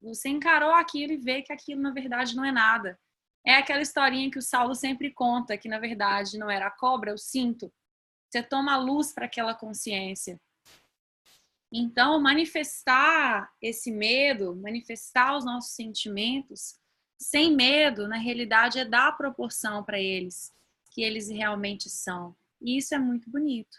Você encarou aquilo e vê que aquilo, na verdade, não é nada. É aquela historinha que o Saulo sempre conta, que, na verdade, não era a cobra, o cinto. Você toma a luz para aquela consciência. Então, manifestar esse medo, manifestar os nossos sentimentos, sem medo, na realidade, é dar proporção para eles, que eles realmente são. E isso é muito bonito.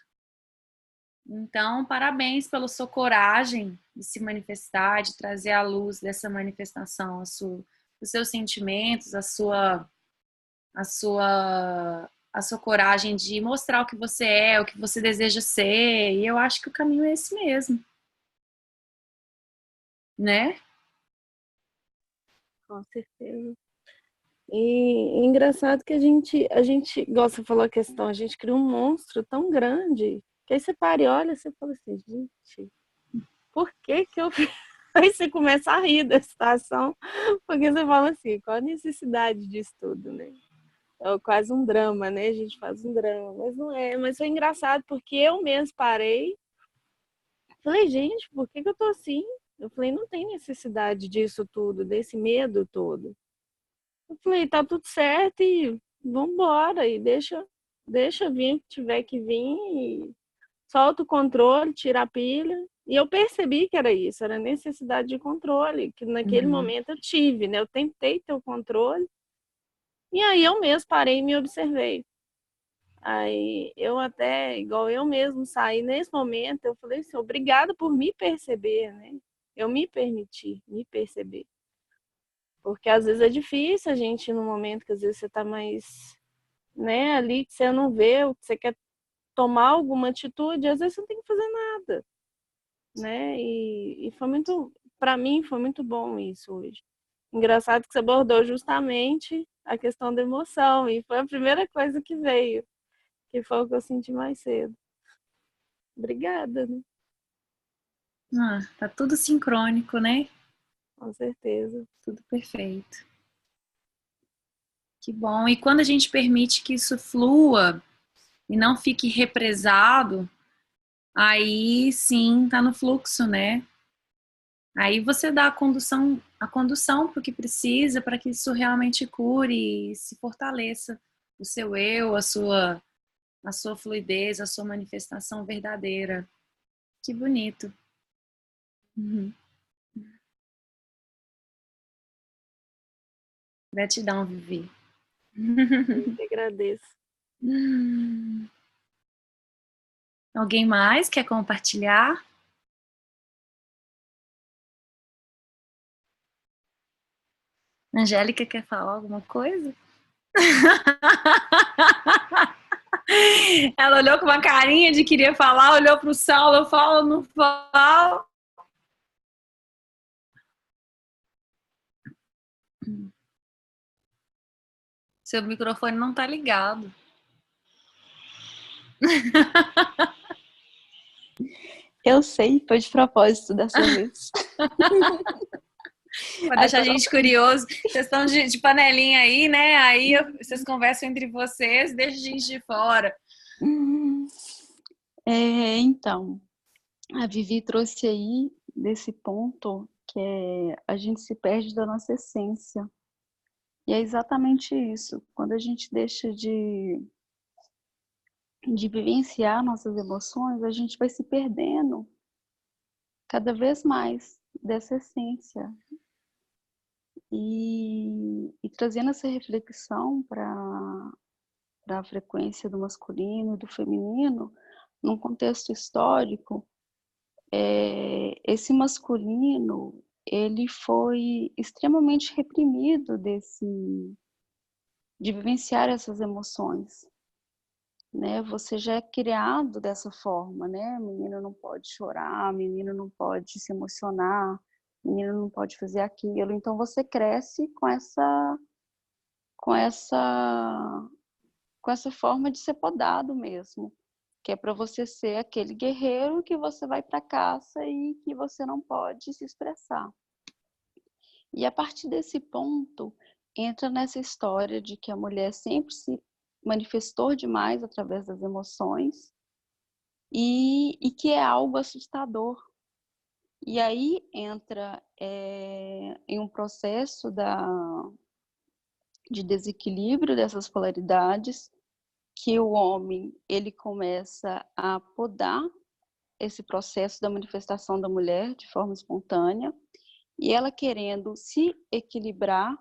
Então, parabéns pela sua coragem de se manifestar, de trazer à luz dessa manifestação os seus sentimentos, a sua coragem de mostrar o que você é, o que você deseja ser. E eu acho que o caminho é esse mesmo. Né? Com certeza. E é engraçado que a gente, igual você falou a questão, a gente cria um monstro tão grande, que aí você para e olha, você fala assim, gente, por que que eu... Aí você começa a rir da situação, porque você fala assim, qual a necessidade disso tudo, né? É quase um drama, né? A gente faz um drama, mas não é. Mas foi engraçado, porque eu mesmo parei, falei, gente, por que que eu tô assim? Eu falei, não tem necessidade disso tudo, desse medo todo. Eu falei, tá tudo certo e vambora, e deixa vir o que tiver que vir, e solta o controle, tira a pilha E eu percebi que era isso, era necessidade de controle, que naquele momento eu tive, né? Eu tentei ter o controle, e aí eu mesmo parei e me observei. Aí eu até, igual eu mesmo saí nesse momento, eu falei assim, obrigada por me perceber, né? Eu me permiti me perceber. Porque às vezes é difícil a gente, no momento que às vezes você tá mais, né, ali que você não vê, que você quer tomar alguma atitude, às vezes você não tem que fazer nada, né? E foi muito, para mim, foi muito bom isso hoje. Engraçado que você abordou justamente a questão da emoção, e foi a primeira coisa que veio, que foi o que eu senti mais cedo. Obrigada, né? Tá tudo sincrônico, né? Com certeza. Tudo perfeito. Que bom. E quando a gente permite que isso flua e não fique represado, aí sim tá no fluxo, né? Aí você dá a condução para o que precisa, para que isso realmente cure e se fortaleça o seu eu, a sua fluidez, a sua manifestação verdadeira. Que bonito. Uhum. Gratidão, Vivi. Eu que agradeço. Alguém mais quer compartilhar? Angélica quer falar alguma coisa? Ela olhou com uma carinha de queria falar, olhou para o Saulo, eu falo, não falo. Seu microfone não tá ligado. Eu sei, foi de propósito dessa vez. Pra deixar a gente curioso. Vocês estão de panelinha aí, né? Aí vocês conversam entre vocês, deixa a gente de fora. Então, a Vivi trouxe aí desse ponto que a gente se perde da nossa essência. E é exatamente isso. Quando a gente deixa de vivenciar nossas emoções, a gente vai se perdendo cada vez mais dessa essência. E trazendo essa reflexão para a frequência do masculino e do feminino, num contexto histórico, esse masculino ele foi extremamente reprimido de vivenciar essas emoções, né? Você já é criado dessa forma, né? Menino não pode chorar, menino não pode se emocionar, menino não pode fazer aquilo. Então você cresce com essa forma de ser podado mesmo, que é para você ser aquele guerreiro que você vai para caça e que você não pode se expressar. E a partir desse ponto, entra nessa história de que a mulher sempre se manifestou demais através das emoções e que é algo assustador. E aí entra em um processo de desequilíbrio dessas polaridades, que o homem ele começa a podar esse processo da manifestação da mulher de forma espontânea, e ela querendo se equilibrar,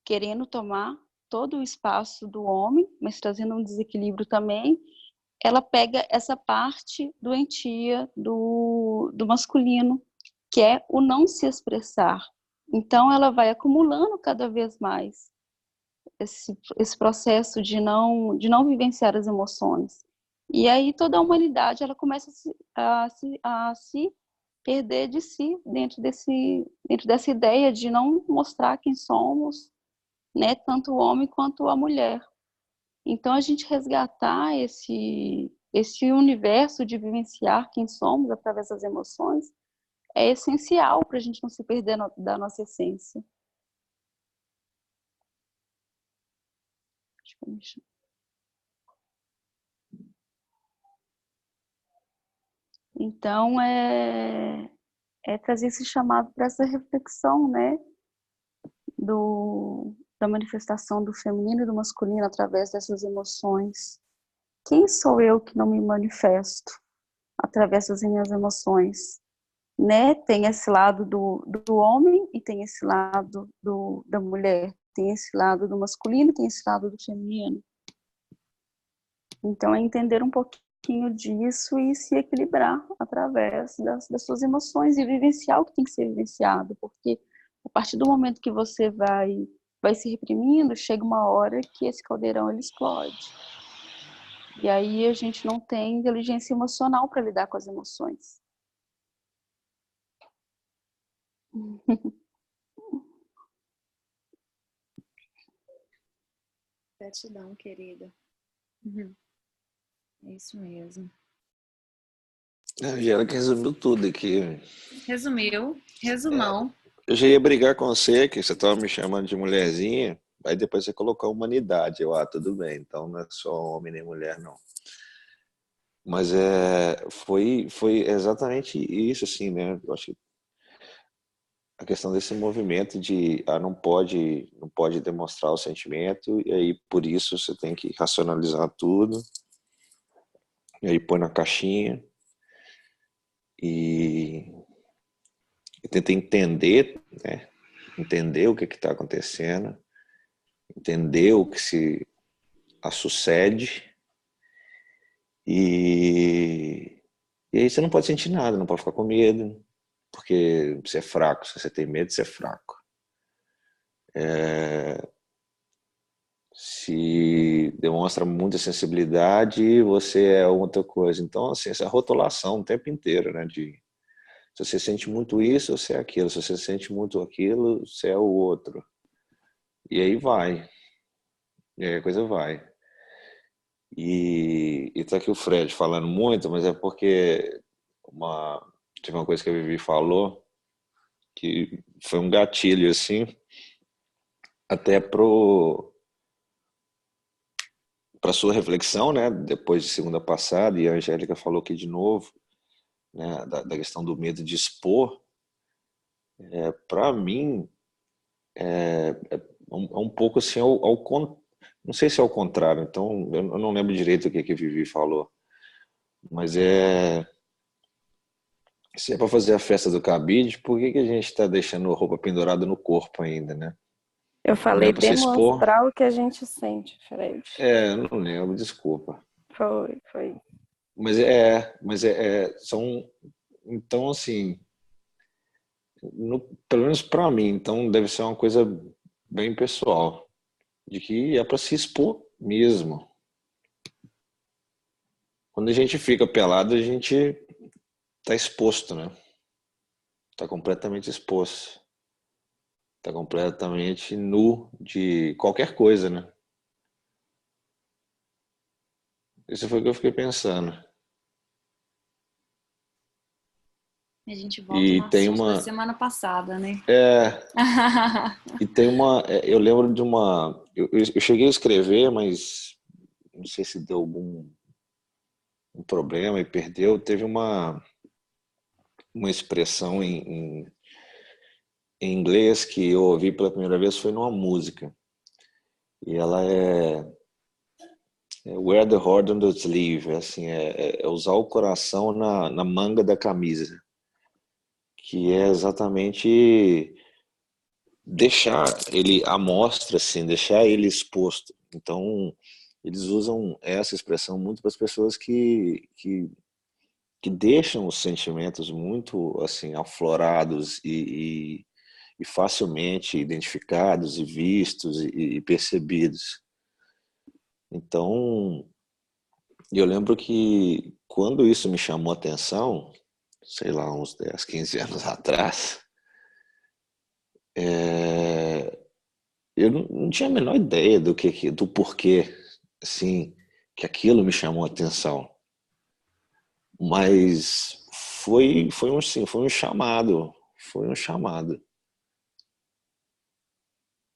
querendo tomar todo o espaço do homem, mas trazendo um desequilíbrio também, ela pega essa parte doentia do masculino, que é o não se expressar. Então ela vai acumulando cada vez mais esse processo de não vivenciar as emoções. E aí toda a humanidade ela começa a se perder de si dentro dessa ideia de não mostrar quem somos, né, tanto o homem quanto a mulher. Então a gente resgatar esse universo de vivenciar quem somos através das emoções é essencial para a gente não se perder da nossa essência. Então, é trazer esse chamado para essa reflexão, né, da manifestação do feminino e do masculino através dessas emoções. Quem sou eu que não me manifesto através das minhas emoções? né? Tem esse lado do homem e tem esse lado da mulher. Tem esse lado do masculino e tem esse lado do feminino. Então, é entender um pouquinho disso e se equilibrar através das suas emoções e vivenciar o que tem que ser vivenciado, porque a partir do momento que você vai se reprimindo, chega uma hora que esse caldeirão ele explode. E aí a gente não tem inteligência emocional para lidar com as emoções. Gratidão, querida. É isso mesmo. A Angélica resumiu tudo aqui. Resumiu. Resumão. Eu já ia brigar com você, que você estava me chamando de mulherzinha, aí depois você colocou humanidade. Tudo bem, então não é só homem nem mulher, não. Mas foi exatamente isso, assim, né? Eu acho que a questão desse movimento de não pode demonstrar o sentimento, e aí por isso você tem que racionalizar tudo, e aí põe na caixinha, e tenta entender, né? Entender o que está acontecendo, entender o que se sucede, e aí você não pode sentir nada, não pode ficar com medo, porque você é fraco. Se você tem medo, você é fraco. Se demonstra muita sensibilidade, você é outra coisa. Então, assim, essa rotulação o tempo inteiro, né? Se você sente muito isso, você é aquilo. Se você sente muito aquilo, você é o outro. E aí vai. E aí a coisa vai. E tá aqui o Fred falando muito, mas é porque teve uma coisa que a Vivi falou que foi um gatilho, assim, até para sua reflexão, né? Depois de segunda passada, e a Angélica falou aqui de novo, né? Da questão do medo de expor. Para mim, é um pouco assim, não sei se é ao contrário, então eu não lembro direito o que a Vivi falou, mas se é para fazer a festa do cabide, por que a gente está deixando roupa pendurada no corpo ainda, né? Eu Não é falei para se expor? demonstrar o que a gente sente, Fred. Eu não lembro, desculpa. Foi. Mas são, então assim, pelo menos para mim, então deve ser uma coisa bem pessoal, de que é para se expor mesmo. Quando a gente fica pelado, a gente está exposto, né? Está completamente exposto. Está completamente nu de qualquer coisa, né? Isso foi o que eu fiquei pensando. A gente volta E no tem assunto da semana passada, né? E tem eu lembro de eu cheguei a escrever, mas não sei se deu algum problema e perdeu. Teve uma expressão em inglês que eu ouvi pela primeira vez, foi numa música. E ela wear the heart on the sleeve, assim, usar o coração na manga da camisa, que é exatamente deixar ele à mostra, assim, deixar ele exposto. Então, eles usam essa expressão muito para as pessoas que deixam os sentimentos muito assim aflorados e facilmente identificados e vistos e percebidos. Então, eu lembro que quando isso me chamou a atenção, sei lá, uns 10, 15 anos atrás, eu não tinha a menor ideia do porquê, assim, que aquilo me chamou a atenção. Mas foi um chamado,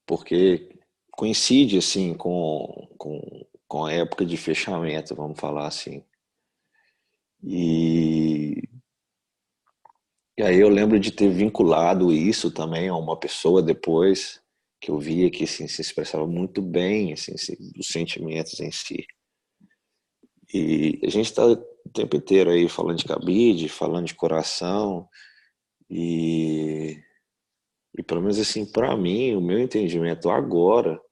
porque coincide assim com a época de fechamento, vamos falar assim. E aí eu lembro de ter vinculado isso também a uma pessoa depois, que eu via que assim, se expressava muito bem assim, os sentimentos em si. E a gente está o tempo inteiro aí falando de cabide, falando de coração, E, e pelo menos assim, para mim, o meu entendimento agora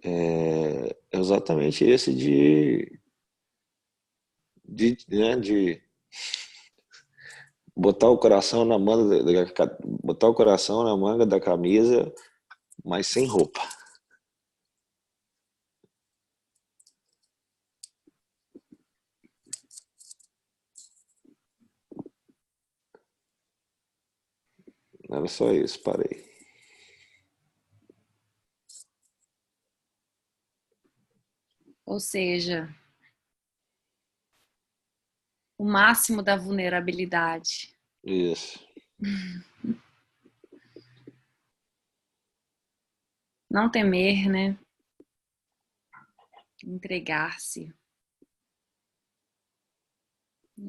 é exatamente esse de botar o coração na manga botar o coração na manga da camisa, mas sem roupa. Era só isso, parei. Ou seja, o máximo da vulnerabilidade. Isso. Não temer, né? Entregar-se.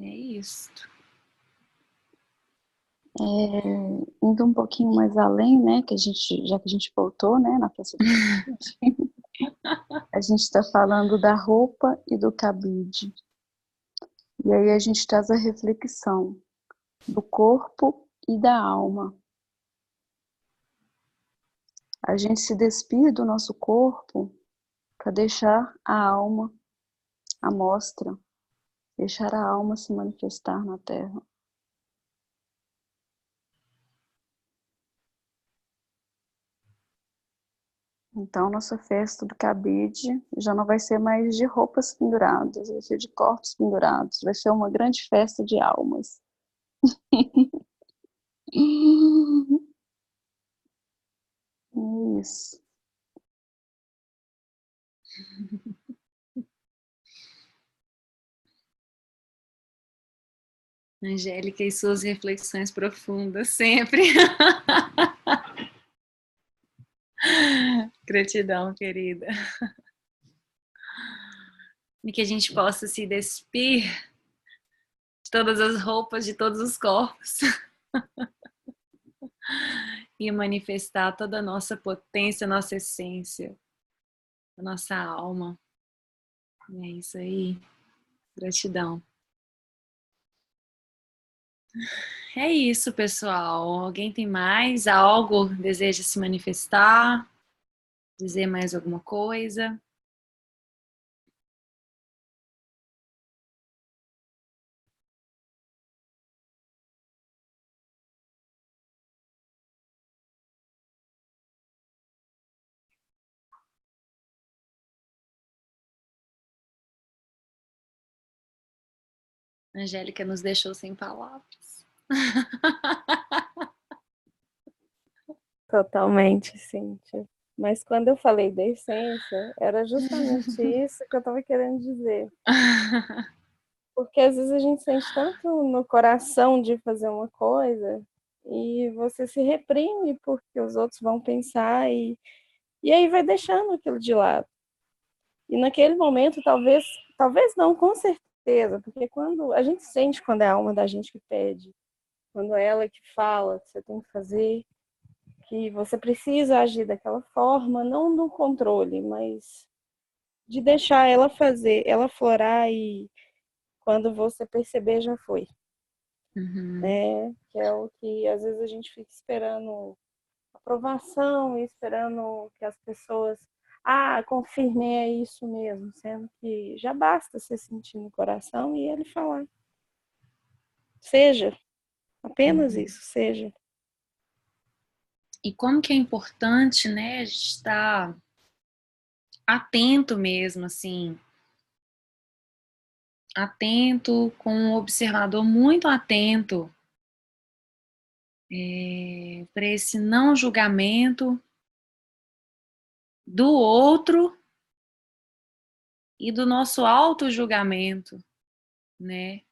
É isso. Indo um pouquinho mais além, né, já que a gente voltou, né, na peça do cabide, a gente está falando da roupa e do cabide. E aí a gente traz a reflexão do corpo e da alma. A gente se despir do nosso corpo para deixar a alma à mostra, deixar a alma se manifestar na Terra. Então, nossa festa do cabide já não vai ser mais de roupas penduradas, vai ser de corpos pendurados, vai ser uma grande festa de almas. Isso. Angélica e suas reflexões profundas, sempre. Gratidão, querida. E que a gente possa se despir de todas as roupas, de todos os corpos. E manifestar toda a nossa potência, nossa essência, a nossa alma. É isso aí. Gratidão. É isso, pessoal. Alguém tem mais algo? Deseja se manifestar? Dizer mais alguma coisa? A Angélica nos deixou sem palavras. Totalmente, Cíntia. Mas quando eu falei da essência, era justamente isso que eu estava querendo dizer. Porque às vezes a gente sente tanto no coração de fazer uma coisa e você se reprime porque os outros vão pensar e aí vai deixando aquilo de lado. E naquele momento, talvez não, com certeza, porque quando a gente sente quando é a alma da gente que pede, quando é ela que fala que você tem que fazer, que você precisa agir daquela forma, não no controle, mas de deixar ela fazer, ela florar e quando você perceber já foi. Né? Que é o que às vezes a gente fica esperando aprovação e esperando que as pessoas confirmem, é isso mesmo, sendo que já basta você sentir no coração e ele falar. Seja, apenas isso, seja. E como que é importante, né, a gente estar atento mesmo, assim, atento, com um observador muito atento para esse não julgamento do outro e do nosso auto-julgamento, né?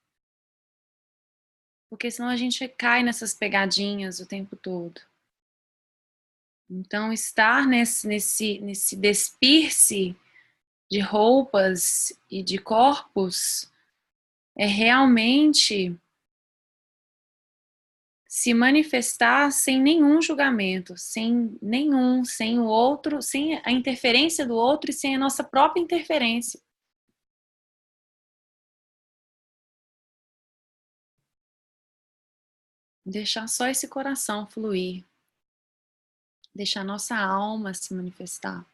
Porque senão a gente cai nessas pegadinhas o tempo todo. Então, estar nesse despir-se de roupas e de corpos é realmente se manifestar sem nenhum julgamento, sem o outro, sem a interferência do outro e sem a nossa própria interferência. Deixar só esse coração fluir. Deixar nossa alma se manifestar.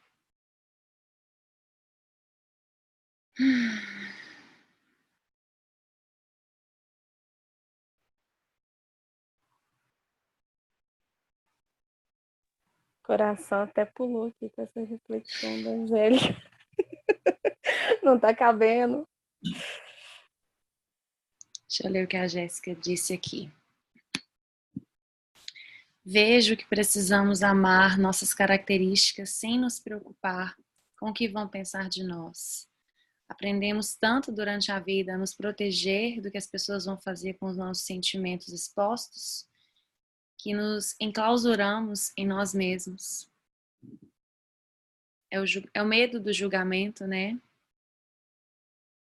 O coração até pulou aqui com essa reflexão da Angélica. Não tá cabendo. Deixa eu ler o que a Jéssica disse aqui. Vejo que precisamos amar nossas características sem nos preocupar com o que vão pensar de nós. Aprendemos tanto durante a vida a nos proteger do que as pessoas vão fazer com os nossos sentimentos expostos, que nos enclausuramos em nós mesmos. É o medo do julgamento, né?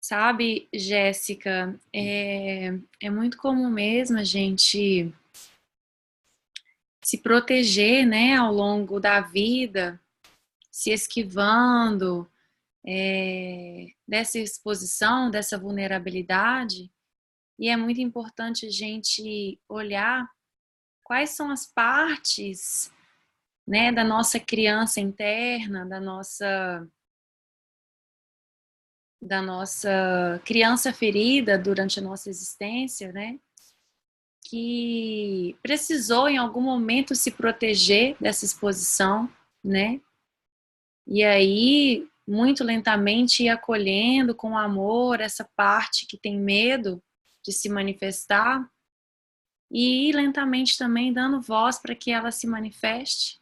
Sabe, Jéssica, é muito comum mesmo a gente se proteger, né, ao longo da vida, se esquivando dessa exposição, dessa vulnerabilidade. E é muito importante a gente olhar quais são as partes, né, da nossa criança interna, da nossa criança ferida durante a nossa existência, né, que precisou em algum momento se proteger dessa exposição, né, e aí muito lentamente ir acolhendo com amor essa parte que tem medo de se manifestar e ir lentamente também dando voz para que ela se manifeste,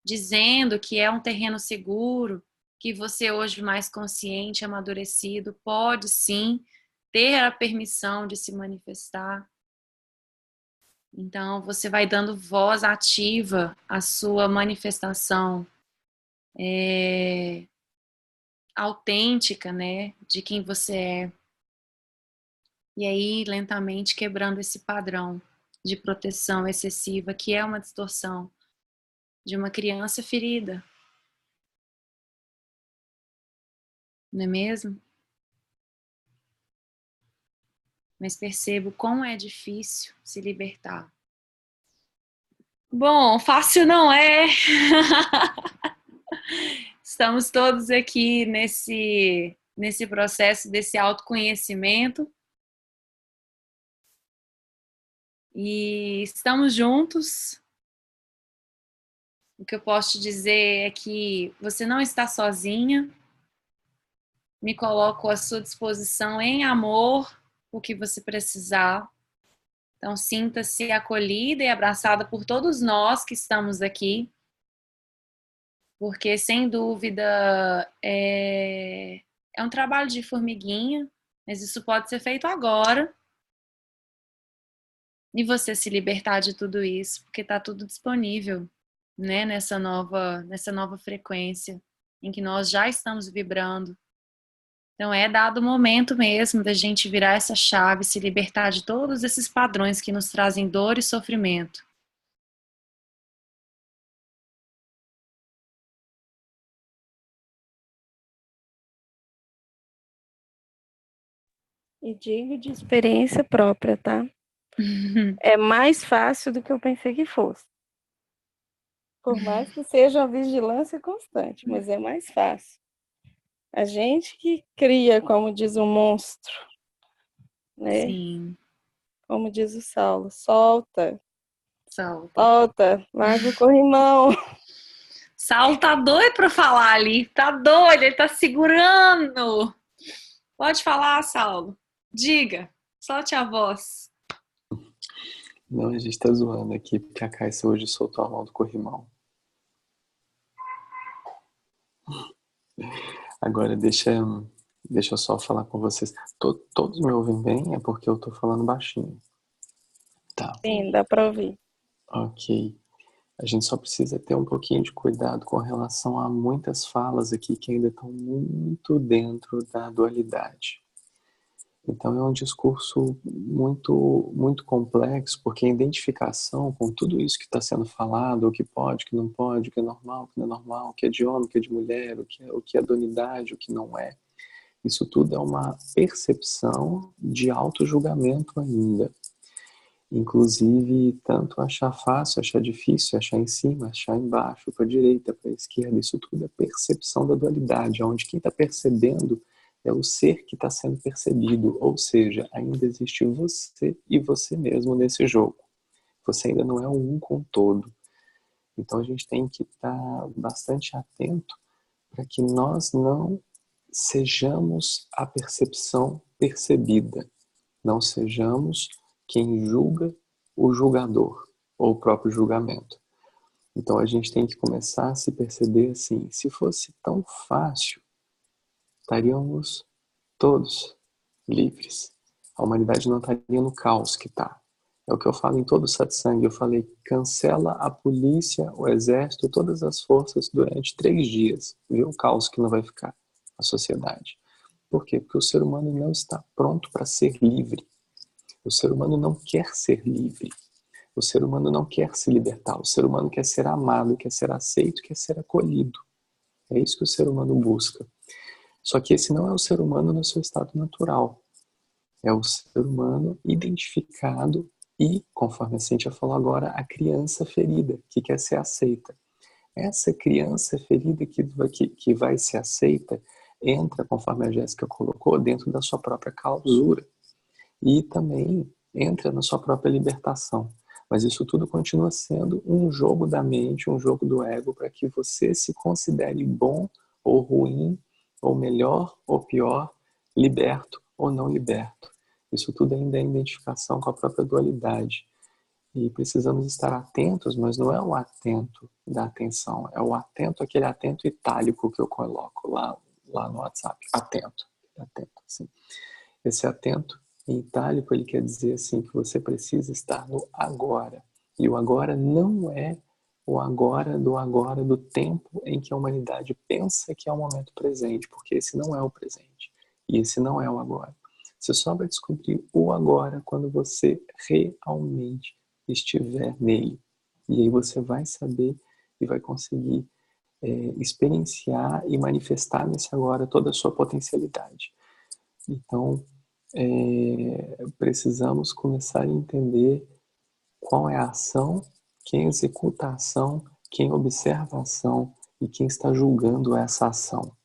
dizendo que é um terreno seguro, que você hoje mais consciente, amadurecido, pode sim ter a permissão de se manifestar. Então, você vai dando voz ativa à sua manifestação autêntica, né, de quem você é. E aí, lentamente, quebrando esse padrão de proteção excessiva, que é uma distorção de uma criança ferida. Não é mesmo? Mas percebo como é difícil se libertar. Bom, fácil não é. Estamos todos aqui nesse processo desse autoconhecimento. E estamos juntos. O que eu posso te dizer é que você não está sozinha. Me coloco à sua disposição em amor, o que você precisar. Então, sinta-se acolhida e abraçada por todos nós que estamos aqui. Porque, sem dúvida, é um trabalho de formiguinha, mas isso pode ser feito agora. E você se libertar de tudo isso, porque está tudo disponível, né, nessa nova frequência em que nós já estamos vibrando. Então é dado o momento mesmo da gente virar essa chave, se libertar de todos esses padrões que nos trazem dor e sofrimento. E digo de experiência própria, tá? É mais fácil do que eu pensei que fosse. Por mais que seja uma vigilância constante, mas é mais fácil. A gente que cria, como diz o monstro, né? Sim. Como diz o Saulo, solta. Solta. Solta, larga o corrimão. Saulo tá doido pra falar ali. Tá doido, ele tá segurando. Pode falar, Saulo. Diga, solte a voz. Não, a gente tá zoando aqui, porque a Caixa hoje soltou a mão do corrimão. Agora, deixa eu só falar com vocês. Todos me ouvem bem? É porque eu tô falando baixinho. Tá. Sim, dá pra ouvir. Ok. A gente só precisa ter um pouquinho de cuidado com relação a muitas falas aqui que ainda estão muito dentro da dualidade. Então é um discurso muito, muito complexo, porque a identificação com tudo isso que está sendo falado, o que pode, o que não pode, o que é normal, o que não é normal, o que é de homem, o que é de mulher, o que é donidade, o que não é, isso tudo é uma percepção de auto-julgamento ainda. Inclusive, tanto achar fácil, achar difícil, achar em cima, achar embaixo, para a direita, para a esquerda, isso tudo é percepção da dualidade, onde quem está percebendo é o ser que está sendo percebido, ou seja, ainda existe você e você mesmo nesse jogo. Você ainda não é um com o todo. Então a gente tem que estar bastante atento para que nós não sejamos a percepção percebida, não sejamos quem julga o julgador ou o próprio julgamento. Então a gente tem que começar a se perceber assim, se fosse tão fácil, estaríamos todos livres. A humanidade não estaria no caos que está. É o que eu falo em todo o satsang. Eu falei, cancela a polícia, o exército, todas as forças durante 3 dias. Vê o caos que não vai ficar a sociedade. Por quê? Porque o ser humano não está pronto para ser livre. O ser humano não quer ser livre. O ser humano não quer se libertar. O ser humano quer ser amado, quer ser aceito, quer ser acolhido. É isso que o ser humano busca. Só que esse não é o ser humano no seu estado natural. É o ser humano identificado e, conforme a Cíntia falou agora, a criança ferida, que quer ser aceita. Essa criança ferida que vai ser aceita entra, conforme a Jéssica colocou, dentro da sua própria clausura. E também entra na sua própria libertação. Mas isso tudo continua sendo um jogo da mente, um jogo do ego, para que você se considere bom ou ruim, ou melhor ou pior, liberto ou não liberto. Isso tudo ainda é identificação com a própria dualidade. E precisamos estar atentos, mas não é o atento da atenção, é o atento, aquele atento itálico que eu coloco lá no WhatsApp. Atento, assim. Esse atento em itálico, ele quer dizer assim, que você precisa estar no agora. E o agora não é o agora do tempo em que a humanidade pensa que é o momento presente, porque esse não é o presente. E esse não é o agora. Você só vai descobrir o agora quando você realmente estiver nele. E aí você vai saber e vai conseguir experienciar e manifestar nesse agora toda a sua potencialidade. Então, precisamos começar a entender qual é a ação, quem executa a ação, quem observa a ação e quem está julgando essa ação.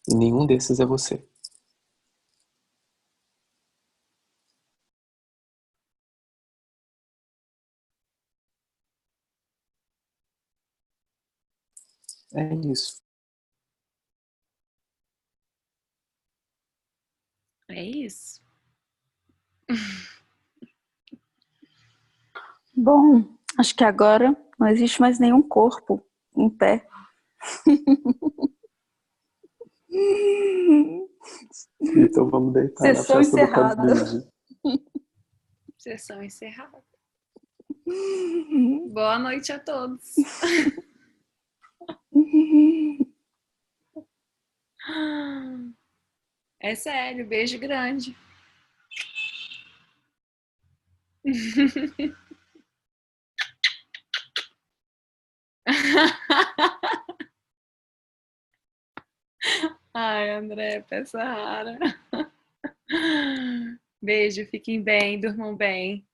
E nenhum desses é você. É isso. É isso. Bom, acho que agora não existe mais nenhum corpo em pé. Então vamos deitar na Sessão festa do encerrada. cabide. Sessão encerrada. Boa noite a todos. É sério, beijo grande. Ai, André, peça rara. Beijo, fiquem bem, durmam bem.